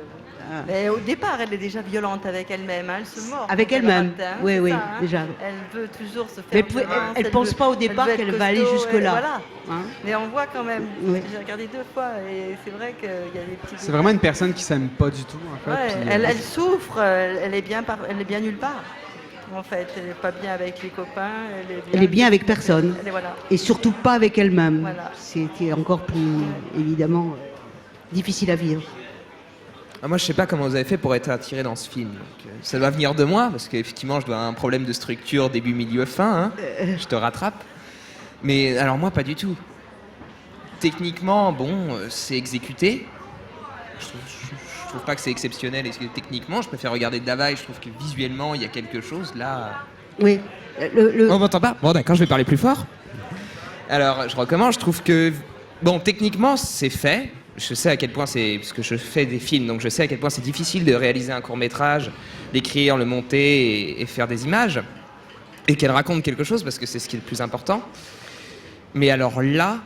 [SPEAKER 7] Mais au départ, elle est déjà violente avec elle-même. Elle se mord.
[SPEAKER 2] Avec
[SPEAKER 7] quand elle
[SPEAKER 2] elle-même.
[SPEAKER 7] rate, hein,
[SPEAKER 2] Oui,
[SPEAKER 7] c'est
[SPEAKER 2] oui,
[SPEAKER 7] ça, hein.
[SPEAKER 2] déjà.
[SPEAKER 7] Elle veut toujours se faire
[SPEAKER 2] Mais
[SPEAKER 7] violence.
[SPEAKER 2] elle pense
[SPEAKER 7] veut-
[SPEAKER 2] pas au départ
[SPEAKER 7] veut être
[SPEAKER 2] qu'elle va aller
[SPEAKER 7] costaud,
[SPEAKER 2] jusque-là.
[SPEAKER 7] Voilà.
[SPEAKER 2] Hein.
[SPEAKER 7] Mais on voit quand même.
[SPEAKER 2] Oui.
[SPEAKER 7] J'ai regardé 2 fois et c'est vrai qu'il y a des petits.
[SPEAKER 3] C'est vraiment une personne qui s'aime pas du tout, en fait.
[SPEAKER 7] Ouais,
[SPEAKER 3] puis,
[SPEAKER 7] elle souffre. Elle est bien nulle part. En fait, elle n'est pas bien avec les copains.
[SPEAKER 2] Elle est bien avec personne.
[SPEAKER 7] Voilà.
[SPEAKER 2] Et surtout pas avec elle-même.
[SPEAKER 7] Voilà.
[SPEAKER 2] C'était encore plus, évidemment, difficile à vivre.
[SPEAKER 6] Ah, moi, je sais pas comment vous avez fait pour être attiré dans ce film. Donc, ça doit venir de moi, parce qu'effectivement, je dois avoir un problème de structure début, milieu, fin. Hein. Je te rattrape. Mais alors moi, pas du tout. Techniquement, bon, c'est exécuté. Je trouve pas que c'est exceptionnel techniquement. Je préfère regarder de la vague. Je trouve que visuellement, il y a quelque chose là.
[SPEAKER 2] Oui.
[SPEAKER 6] On m'entend pas? Bon, d'accord, je vais parler plus fort. Alors, je recommence. Je trouve que, bon, techniquement, c'est fait. Je sais à quel point c'est... Parce que je fais des films, donc je sais à quel point c'est difficile de réaliser un court-métrage, d'écrire, le monter et faire des images. Et qu'elle raconte quelque chose, parce que c'est ce qui est le plus important. Mais alors là,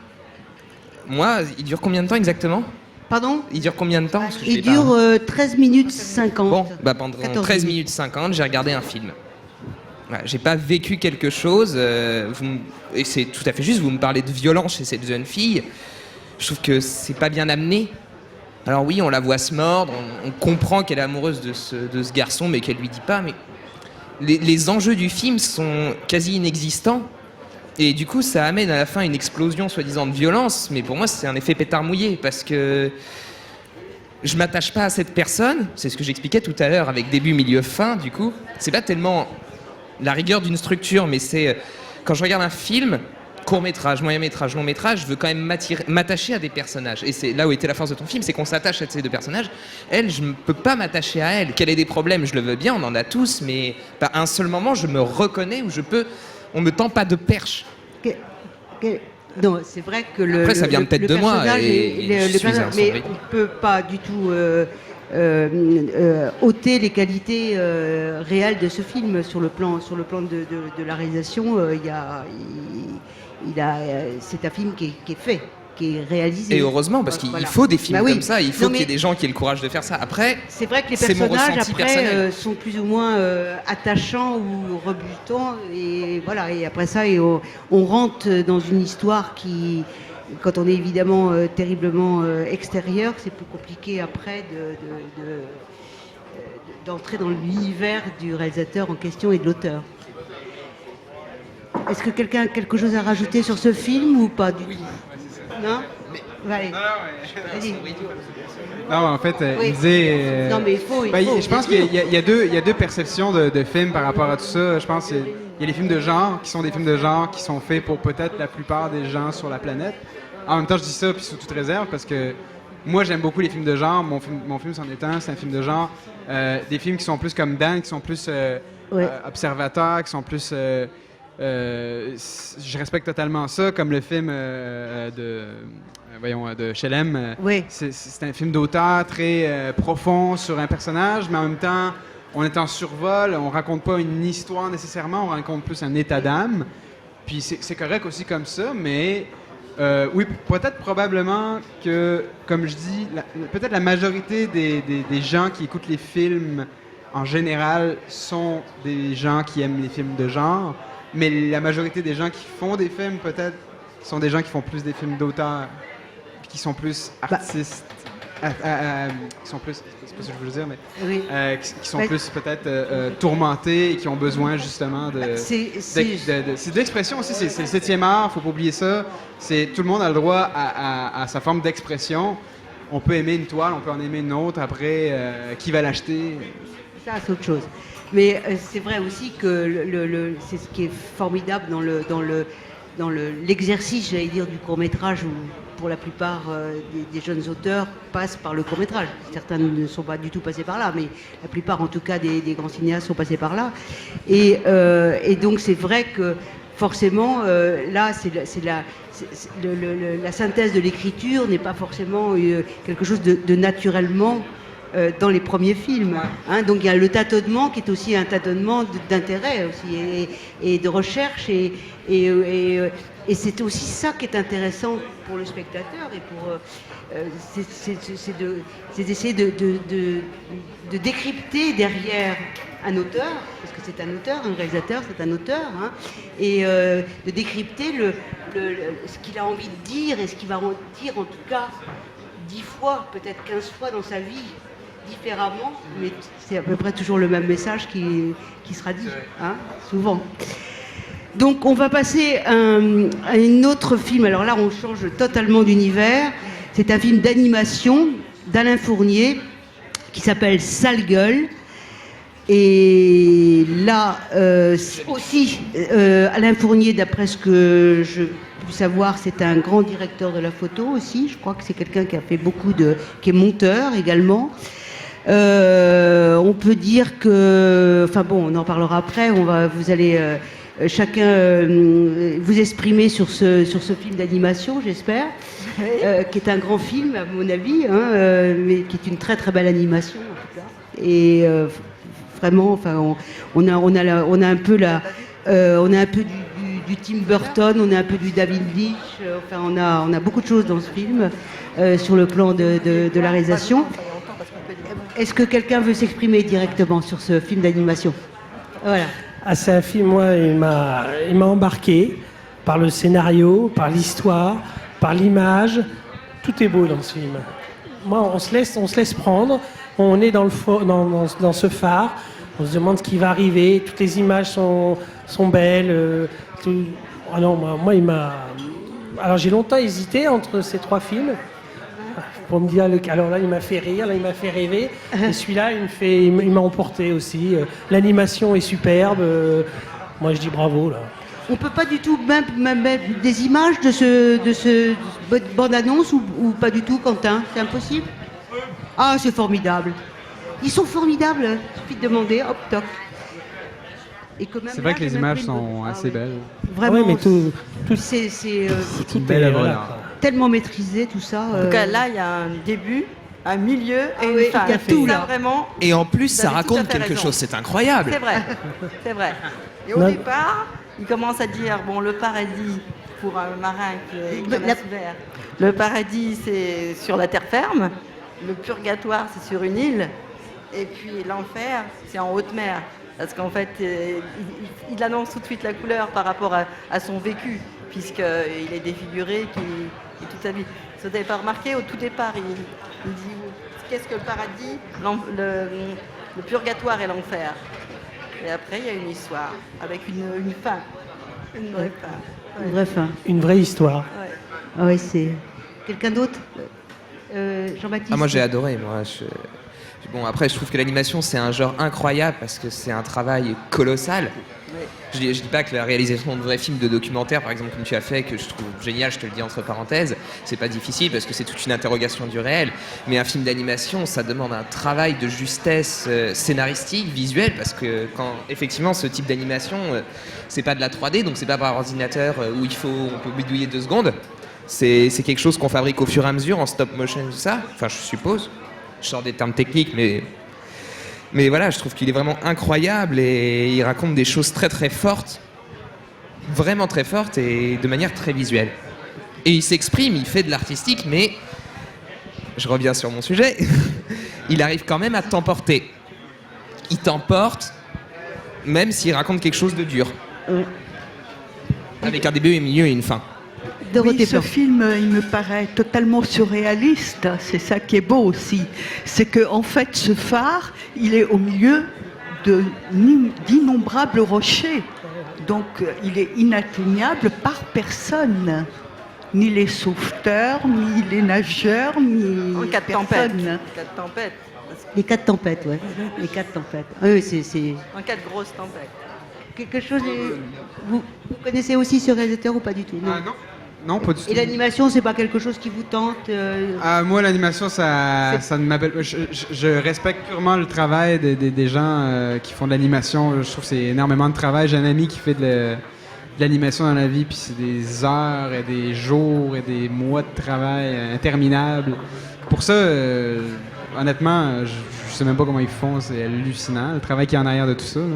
[SPEAKER 6] moi, il dure combien de temps exactement?
[SPEAKER 2] Pardon?
[SPEAKER 6] Il dure combien de temps? Parce que je
[SPEAKER 2] Il
[SPEAKER 6] l'ai pas-
[SPEAKER 2] dure 13 minutes 50.
[SPEAKER 6] Bon, bah pendant
[SPEAKER 2] 14
[SPEAKER 6] 13 minutes 50, j'ai regardé un film. Voilà, j'ai pas vécu quelque chose, et c'est tout à fait juste, vous me parlez de violence chez cette jeune fille. Je trouve que c'est pas bien amené. Alors oui, on la voit se mordre, on comprend qu'elle est amoureuse de ce garçon, mais qu'elle lui dit pas. Mais les enjeux du film sont quasi inexistants. Et du coup, ça amène à la fin une explosion soi-disant de violence. Mais pour moi, c'est un effet pétard mouillé, parce que je m'attache pas à cette personne. C'est ce que j'expliquais tout à l'heure avec début, milieu, fin. Du coup, c'est pas tellement la rigueur d'une structure, mais c'est quand je regarde un film, court-métrage, moyen-métrage, long-métrage, je veux quand même m'attacher à des personnages. Et c'est là où était la force de ton film, c'est qu'on s'attache à ces 2 personnages. Elle, je ne peux pas m'attacher à elle. Qu'elle ait des problèmes, je le veux bien, on en a tous, mais pas un seul moment, je me reconnais où on me tend pas de perche.
[SPEAKER 2] Non, c'est vrai que
[SPEAKER 6] Après, ça vient peut-être de moi,
[SPEAKER 2] personnage
[SPEAKER 6] et je suis un
[SPEAKER 2] mais
[SPEAKER 6] sans-bri.
[SPEAKER 2] on ne peut pas du tout ôter les qualités réelles de ce film sur le plan de la réalisation. C'est un film qui est fait, qui est réalisé.
[SPEAKER 6] Et heureusement, parce qu'il
[SPEAKER 2] Voilà.
[SPEAKER 6] faut des films
[SPEAKER 2] Bah oui.
[SPEAKER 6] comme ça, il faut
[SPEAKER 2] Non,
[SPEAKER 6] qu'il y ait
[SPEAKER 2] mais
[SPEAKER 6] des gens qui aient le courage de faire ça. Après,
[SPEAKER 2] c'est vrai que les
[SPEAKER 6] c'est mon
[SPEAKER 2] personnages
[SPEAKER 6] ressenti
[SPEAKER 2] après
[SPEAKER 6] personnel.
[SPEAKER 2] sont plus ou moins attachants ou rebutants, et voilà. Et après ça, on rentre dans une histoire qui, quand on est évidemment terriblement extérieur, c'est plus compliqué après d'entrer dans l'univers du réalisateur en question et de l'auteur. Est-ce que quelqu'un a quelque chose à rajouter sur ce film ou pas du tout? Non? Allez, vas-y.
[SPEAKER 3] Non, en fait,
[SPEAKER 2] Oui.
[SPEAKER 3] il disait...
[SPEAKER 2] Non, mais il faut.
[SPEAKER 3] Je pense qu'il y a deux perceptions de films par rapport à tout ça. Je pense qu'il y a les films de genre qui sont des films de genre qui sont faits pour peut-être la plupart des gens sur la planète. En même temps, je dis ça puis sous toute réserve parce que moi, j'aime beaucoup les films de genre. Mon film c'en est un, c'est un film de genre. Des films qui sont plus comme Dan, qui sont plus observateurs, qui sont plus... je respecte totalement ça, comme le film de Shelem.
[SPEAKER 2] Oui.
[SPEAKER 3] C'est un film d'auteur très profond sur un personnage, mais en même temps, on est en survol, on raconte pas une histoire nécessairement, on raconte plus un état d'âme. Puis c'est correct aussi comme ça, mais oui, peut-être probablement que, comme je dis, peut-être la majorité des gens qui écoutent les films en général sont des gens qui aiment les films de genre. Mais la majorité des gens qui font des films, peut-être, sont des gens qui font plus des films d'auteur, qui sont plus artistes. qui sont plus, c'est pas ce que je veux dire, mais
[SPEAKER 2] Oui.
[SPEAKER 3] qui sont
[SPEAKER 2] Ben-
[SPEAKER 3] plus peut-être tourmentés et qui ont besoin justement de... C'est de l'expression aussi, c'est le 7e art, faut pas oublier ça. Tout le monde a le droit à sa forme d'expression. On peut aimer une toile, on peut en aimer une autre, après, qui va l'acheter?
[SPEAKER 2] Ça, c'est autre chose. Mais c'est vrai aussi que c'est ce qui est formidable dans l'exercice, j'allais dire, du court-métrage, où pour la plupart des jeunes auteurs passent par le court-métrage. Certains ne sont pas du tout passés par là, mais la plupart, en tout cas, des grands cinéastes sont passés par là. Et donc, c'est vrai que forcément, là, la synthèse de l'écriture n'est pas forcément quelque chose de naturellement dans les premiers films. Hein. Donc il y a le tâtonnement qui est aussi un tâtonnement d'intérêt aussi, et de recherche, et c'est aussi ça qui est intéressant pour le spectateur, et pour c'est d'essayer de décrypter derrière un auteur, parce que c'est un auteur, un réalisateur, c'est un auteur, hein, et de décrypter ce qu'il a envie de dire, et ce qu'il va en dire en tout cas 10 fois, peut-être 15 fois dans sa vie, différemment, mais c'est à peu près toujours le même message qui sera dit, hein, souvent. Donc on va passer à un autre film. Alors là, on change totalement d'univers. C'est un film d'animation d'Alain Fournier qui s'appelle Sale Gueule. Et là aussi, Alain Fournier, d'après ce que je peux savoir, c'est un grand directeur de la photo aussi. Je crois que c'est quelqu'un qui a fait qui est monteur également. On peut dire que, enfin bon, on en parlera après. Vous allez chacun vous exprimer sur ce film d'animation, j'espère, qui est un grand film à mon avis, hein, mais qui est une très très belle animation en tout cas. Et vraiment, enfin, on a un peu du Tim Burton, on a un peu du David Lynch. Enfin, on a beaucoup de choses dans ce film sur le plan de la réalisation. Est-ce que quelqu'un veut s'exprimer directement sur ce film d'animation? Voilà.
[SPEAKER 4] Ah, c'est un film, moi, il m'a embarqué par le scénario, par l'histoire, par l'image. Tout est beau dans ce film. Moi, on se laisse prendre. On est dans ce phare. On se demande ce qui va arriver. Toutes les images sont belles. Ah non, moi, il m'a... Alors, j'ai longtemps hésité entre ces trois films. Pour me dire, alors là, il m'a fait rire, là, il m'a fait rêver. Et celui-là, il m'a emporté aussi. L'animation est superbe. Moi, je dis bravo, là.
[SPEAKER 2] On peut pas du tout même mettre des images de ce bande-annonce ou pas du tout, Quentin? C'est impossible? Ah, c'est formidable. Ils sont formidables. Il suffit de demander, hop, toc.
[SPEAKER 3] C'est vrai que les images sont assez belles.
[SPEAKER 2] Vraiment,
[SPEAKER 4] Ah ouais, mais
[SPEAKER 2] c'est
[SPEAKER 3] une belle œuvre
[SPEAKER 4] voilà,
[SPEAKER 3] d'art.
[SPEAKER 2] tellement maîtrisé tout ça.
[SPEAKER 7] En tout cas, là, il y a un début, un milieu et
[SPEAKER 2] oui,
[SPEAKER 7] une fin.
[SPEAKER 2] il y a tout,
[SPEAKER 7] Ça,
[SPEAKER 2] là.
[SPEAKER 7] vraiment,
[SPEAKER 6] Et en plus,
[SPEAKER 7] Vous
[SPEAKER 6] ça
[SPEAKER 7] avez tout à
[SPEAKER 6] raconte
[SPEAKER 7] fait
[SPEAKER 6] quelque
[SPEAKER 7] raison.
[SPEAKER 6] chose, c'est incroyable.
[SPEAKER 7] c'est vrai, c'est vrai. Et au
[SPEAKER 4] Non.
[SPEAKER 7] départ, il commence à dire, bon, le paradis, pour un marin qui est vert, le paradis, c'est sur la terre ferme, le purgatoire, c'est sur une île, et puis l'enfer, c'est en haute mer. Parce qu'en fait, il annonce tout de suite la couleur par rapport à son vécu, puisqu'il est défiguré qui toute sa vie. Vous n'avez pas remarqué, au tout départ, il dit qu'est-ce que le paradis, le purgatoire et l'enfer. Et après, il y a une histoire, avec une fin, une vraie fin.
[SPEAKER 2] Une vraie fin.
[SPEAKER 4] une vraie histoire.
[SPEAKER 7] Ouais.
[SPEAKER 2] Ah ouais, c'est... Quelqu'un d'autre? Jean-Baptiste?
[SPEAKER 6] Ah, moi j'ai adoré. Bon, après, je trouve que l'animation c'est un genre incroyable parce que c'est un travail colossal. Je dis pas que la réalisation de vrais films de documentaires, par exemple, comme tu as fait, que je trouve génial, je te le dis entre parenthèses, c'est pas difficile parce que c'est toute une interrogation du réel. Mais un film d'animation, ça demande un travail de justesse scénaristique, visuelle, parce que quand effectivement ce type d'animation, c'est pas de la 3D, donc c'est pas par ordinateur où on peut bidouiller 2 secondes. C'est quelque chose qu'on fabrique au fur et à mesure en stop motion, tout ça. Enfin, je suppose. Je sors des termes techniques, mais voilà, je trouve qu'il est vraiment incroyable et il raconte des choses très très fortes, vraiment très fortes et de manière très visuelle. Et il s'exprime, il fait de l'artistique, mais je reviens sur mon sujet, il arrive quand même à t'emporter. Il t'emporte, même s'il raconte quelque chose de dur. Avec un début, un milieu et une fin.
[SPEAKER 9] Dorothée
[SPEAKER 8] ce
[SPEAKER 9] Plan.
[SPEAKER 8] film, il me paraît totalement surréaliste. C'est ça qui est beau aussi. C'est que en fait, ce phare, il est au milieu d'innombrables rochers. Donc, il est inatteignable par personne. Ni les sauveteurs, ni les nageurs, ni
[SPEAKER 7] En cas de tempête. En cas de tempête.
[SPEAKER 9] Les 4 tempêtes, ouais. Les 4 tempêtes. Oui, c'est
[SPEAKER 7] En cas de grosse tempête.
[SPEAKER 9] quelque chose. Vous connaissez aussi ce réalisateur ou pas du tout? Non.
[SPEAKER 3] Ah, non. Non, pas du tout.
[SPEAKER 9] Et l'animation, c'est pas quelque chose qui vous tente
[SPEAKER 3] Moi, l'animation, ça ne m'appelle pas. Je respecte purement le travail des gens qui font de l'animation. Je trouve que c'est énormément de travail. J'ai un ami qui fait de l'animation dans la vie, puis c'est des heures et des jours et des mois de travail interminables. Pour ça, honnêtement, je sais même pas comment ils font. C'est hallucinant, le travail qui est en arrière de tout ça. Là.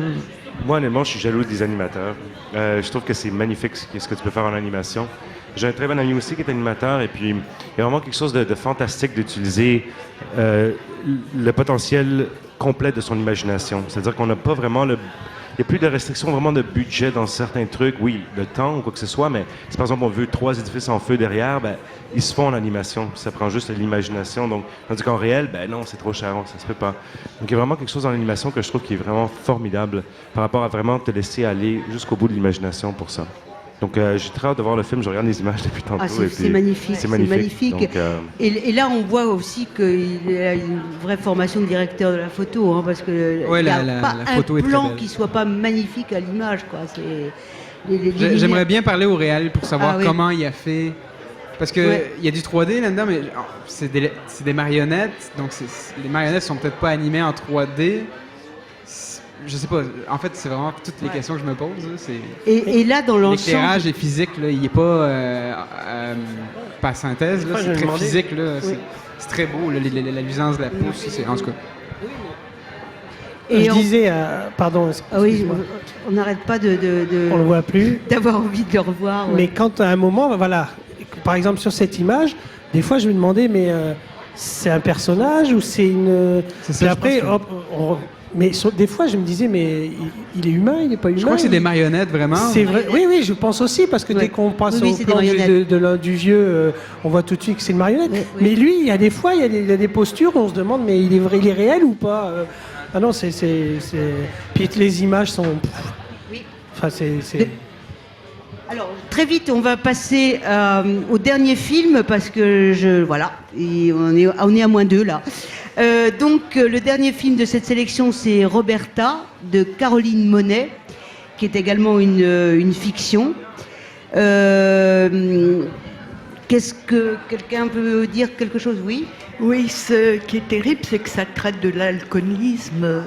[SPEAKER 5] Moi, honnêtement, je suis jaloux des animateurs. Je trouve que c'est magnifique ce que tu peux faire en animation. J'ai un très bon ami aussi qui est animateur, et puis il y a vraiment quelque chose de fantastique d'utiliser le potentiel complet de son imagination. C'est-à-dire qu'on n'a pas vraiment il n'y a plus de restrictions vraiment de budget dans certains trucs. Oui, le temps ou quoi que ce soit, mais si par exemple on veut 3 édifices en feu derrière, ben, ils se font en animation. Ça prend juste l'imagination. Donc, tandis qu'en réel, ben non, c'est trop cher, ça se fait pas. Donc il y a vraiment quelque chose dans l'animation que je trouve qui est vraiment formidable par rapport à vraiment te laisser aller jusqu'au bout de l'imagination pour ça. Donc j'ai très hâte de voir le film, je regarde les images depuis tantôt.
[SPEAKER 9] c'est magnifique.
[SPEAKER 5] C'est magnifique. Donc,
[SPEAKER 9] et là, on voit aussi qu'il a une vraie formation de directeur de la photo, hein, parce que
[SPEAKER 3] Ouais,
[SPEAKER 9] il n'y a
[SPEAKER 3] la
[SPEAKER 9] pas
[SPEAKER 3] photo
[SPEAKER 9] un
[SPEAKER 3] est très
[SPEAKER 9] plan
[SPEAKER 3] belle.
[SPEAKER 9] qui soit pas magnifique à l'image, quoi.
[SPEAKER 3] J'aimerais bien parler au réel pour savoir
[SPEAKER 9] Ah oui.
[SPEAKER 3] comment il a fait. Parce que
[SPEAKER 9] Ouais.
[SPEAKER 3] il y a du 3D là-dedans, mais c'est des marionnettes, donc les marionnettes sont peut-être pas animées en 3D. Je sais pas. En fait, c'est vraiment toutes les questions que je me pose. Là.
[SPEAKER 9] Et là, dans l'ensemble,
[SPEAKER 3] L'éclairage est physique, là. Il est pas pas synthèse, là.
[SPEAKER 4] Enfin, je
[SPEAKER 3] C'est
[SPEAKER 4] me
[SPEAKER 3] très
[SPEAKER 4] demandais-
[SPEAKER 3] physique, là.
[SPEAKER 9] Oui.
[SPEAKER 3] C'est très beau, là, la luisance de la pousse. En tout cas.
[SPEAKER 9] et
[SPEAKER 4] je
[SPEAKER 9] on-
[SPEAKER 4] disais, pardon,
[SPEAKER 9] ah oui,
[SPEAKER 4] excuse-moi,
[SPEAKER 9] on n'arrête pas
[SPEAKER 4] on le voit plus.
[SPEAKER 9] d'avoir envie de le revoir. ouais.
[SPEAKER 4] Mais quand à un moment, voilà, par exemple sur cette image, des fois je me demandais, mais c'est un personnage ou c'est une.
[SPEAKER 3] C'est ça,
[SPEAKER 4] Puis
[SPEAKER 3] je
[SPEAKER 4] après,
[SPEAKER 3] pense
[SPEAKER 4] hop, mais des fois je me disais, mais il est humain, il n'est pas humain.
[SPEAKER 3] Je crois que c'est des marionnettes, vraiment.
[SPEAKER 4] C'est vrai. Oui, oui, je pense aussi, parce que
[SPEAKER 9] Ouais.
[SPEAKER 4] dès qu'on passe
[SPEAKER 9] Oui,
[SPEAKER 4] au
[SPEAKER 9] c'est
[SPEAKER 4] plan
[SPEAKER 9] des marionnettes.
[SPEAKER 4] du vieux, on voit tout de suite que c'est une marionnette.
[SPEAKER 9] Oui, oui.
[SPEAKER 4] Mais lui, il y a des fois, il y a des postures, on se demande, mais il est vrai, il est réel ou pas Ah non, c'est. Puis les images sont.
[SPEAKER 9] Oui.
[SPEAKER 4] Enfin, c'est.
[SPEAKER 9] Alors, très vite, on va passer au dernier film parce que voilà, et on est à -2 là. Donc, le dernier film de cette sélection, c'est Roberta de Caroline Monet, qui est également une fiction. Qu'est-ce que quelqu'un peut dire quelque chose? Oui.
[SPEAKER 8] Oui, ce qui est terrible, c'est que ça traite de l'alcoolisme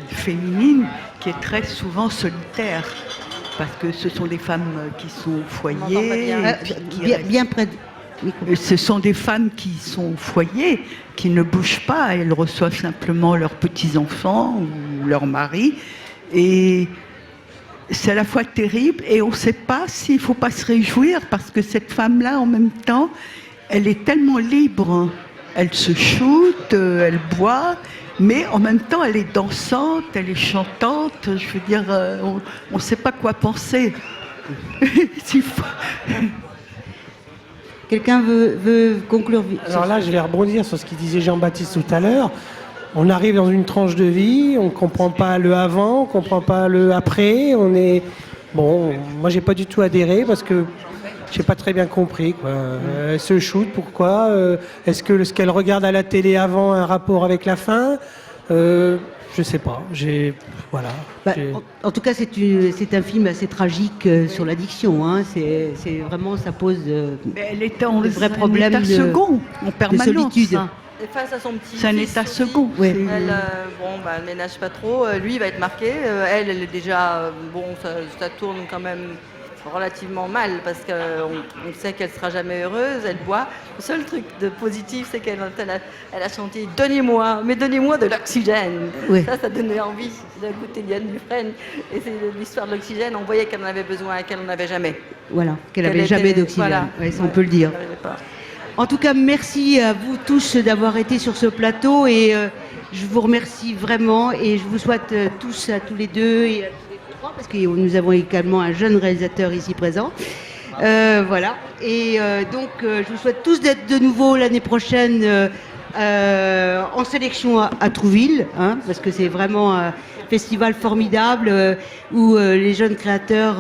[SPEAKER 8] féminine qui est très souvent solitaire. Parce que ce sont des femmes qui sont au
[SPEAKER 7] m'entend pas
[SPEAKER 8] foyer.
[SPEAKER 7] bien.
[SPEAKER 8] et puis qui
[SPEAKER 9] Bien,
[SPEAKER 8] restent.
[SPEAKER 9] bien près de. micro.
[SPEAKER 8] Ce sont des femmes qui sont au foyer, qui ne bougent pas. Elles reçoivent simplement leurs petits-enfants ou leur mari. Et c'est à la fois terrible et on ne sait pas s'il ne faut pas se réjouir parce que cette femme-là, en même temps, elle est tellement libre. Elle se shoot, elle boit, mais en même temps, elle est dansante, elle est chantante. Je veux dire, on ne sait pas quoi penser. S'il faut-
[SPEAKER 9] Quelqu'un veut conclure?
[SPEAKER 4] Alors là, je vais rebondir sur ce qu'il disait Jean-Baptiste tout à l'heure. On arrive dans une tranche de vie, on ne comprend pas le avant, on ne comprend pas le après. On est bon. Moi, j'ai pas du tout adhéré parce que j'ai pas très bien compris. Quoi. Elle se shoot, pourquoi Est-ce que ce qu'elle regarde à la télé avant a un rapport avec la fin Je sais pas. Voilà.
[SPEAKER 9] Bah, en tout cas, c'est un film assez tragique sur l'addiction. Hein. C'est vraiment, ça pose
[SPEAKER 8] Mais elle est en
[SPEAKER 9] de vrais
[SPEAKER 8] un
[SPEAKER 9] problèmes
[SPEAKER 8] état second, en permanence.
[SPEAKER 9] solitude.
[SPEAKER 8] hein.
[SPEAKER 7] Et face à son petit
[SPEAKER 8] C'est un
[SPEAKER 7] fils
[SPEAKER 8] état
[SPEAKER 7] aussi,
[SPEAKER 8] second.
[SPEAKER 9] Ouais.
[SPEAKER 8] c'est-
[SPEAKER 7] Elle ménage pas trop. Lui, il va être marqué. Elle est déjà... ça tourne quand même relativement mal parce qu'on sait qu'elle sera jamais heureuse. Elle boit. Le seul truc de positif, c'est qu'elle a chanté « Donnez-moi, mais donnez-moi de l'oxygène
[SPEAKER 9] Ouais. ».
[SPEAKER 7] Ça donnait envie de goûter Liane Dufresne. Et c'est l'histoire de l'oxygène. On voyait qu'elle en avait besoin et qu'elle n'en avait jamais.
[SPEAKER 9] Voilà, qu'elle
[SPEAKER 7] Qu'elle
[SPEAKER 9] n'avait jamais
[SPEAKER 7] était-
[SPEAKER 9] d'oxygène.
[SPEAKER 7] voilà.
[SPEAKER 9] Ouais, ça, on
[SPEAKER 7] Ouais,
[SPEAKER 9] peut le dire.
[SPEAKER 7] elle n'arrivait pas.
[SPEAKER 9] En tout cas, merci à vous tous d'avoir été sur ce plateau et je vous remercie vraiment et je vous souhaite tous, à tous les deux et à tous les trois, parce que nous avons également un jeune réalisateur ici présent, Voilà. Et donc, je vous souhaite tous d'être de nouveau l'année prochaine en sélection à Trouville, hein, parce que c'est vraiment un festival formidable où les jeunes créateurs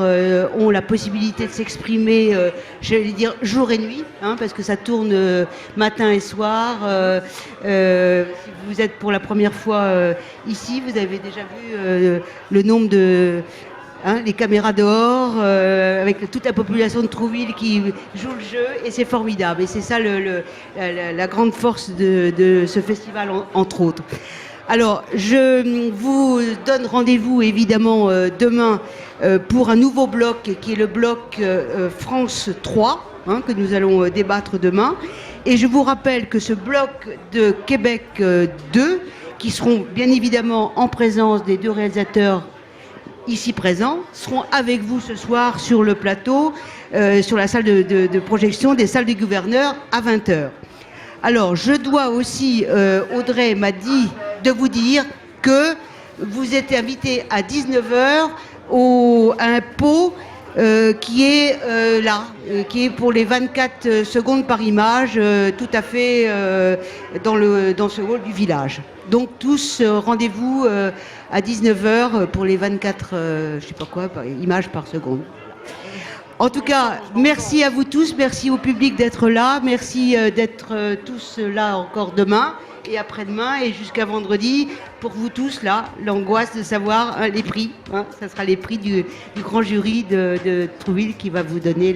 [SPEAKER 9] ont la possibilité de s'exprimer, j'allais dire jour et nuit, hein, parce que ça tourne matin et soir. Si vous êtes pour la première fois ici, vous avez déjà vu le nombre de... Hein, les caméras dehors, avec toute la population de Trouville qui joue le jeu, et c'est formidable. Et c'est ça la grande force de ce festival, entre autres. Alors, je vous donne rendez-vous évidemment demain pour un nouveau bloc qui est le bloc France 3, hein, que nous allons débattre demain. Et je vous rappelle que ce bloc de Québec 2, qui seront bien évidemment en présence des deux réalisateurs ici présents, seront avec vous ce soir sur le plateau, sur la salle de projection des salles du gouverneur à 20h. Alors, je dois aussi, Audrey m'a dit de vous dire que vous êtes invité à 19h à un pot qui est là, qui est pour les 24 secondes par image, tout à fait dans ce hall du village. Donc tous, rendez-vous à 19h pour les 24, je sais pas quoi, images par seconde. En tout cas, merci à vous tous, merci au public d'être là, merci d'être tous là encore demain et après-demain et jusqu'à vendredi. Pour vous tous là, l'angoisse de savoir les prix, hein, ça sera les prix du grand jury de Trouville qui va nous donner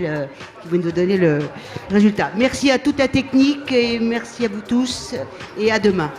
[SPEAKER 9] le résultat. Merci à toute la technique et merci à vous tous et à demain.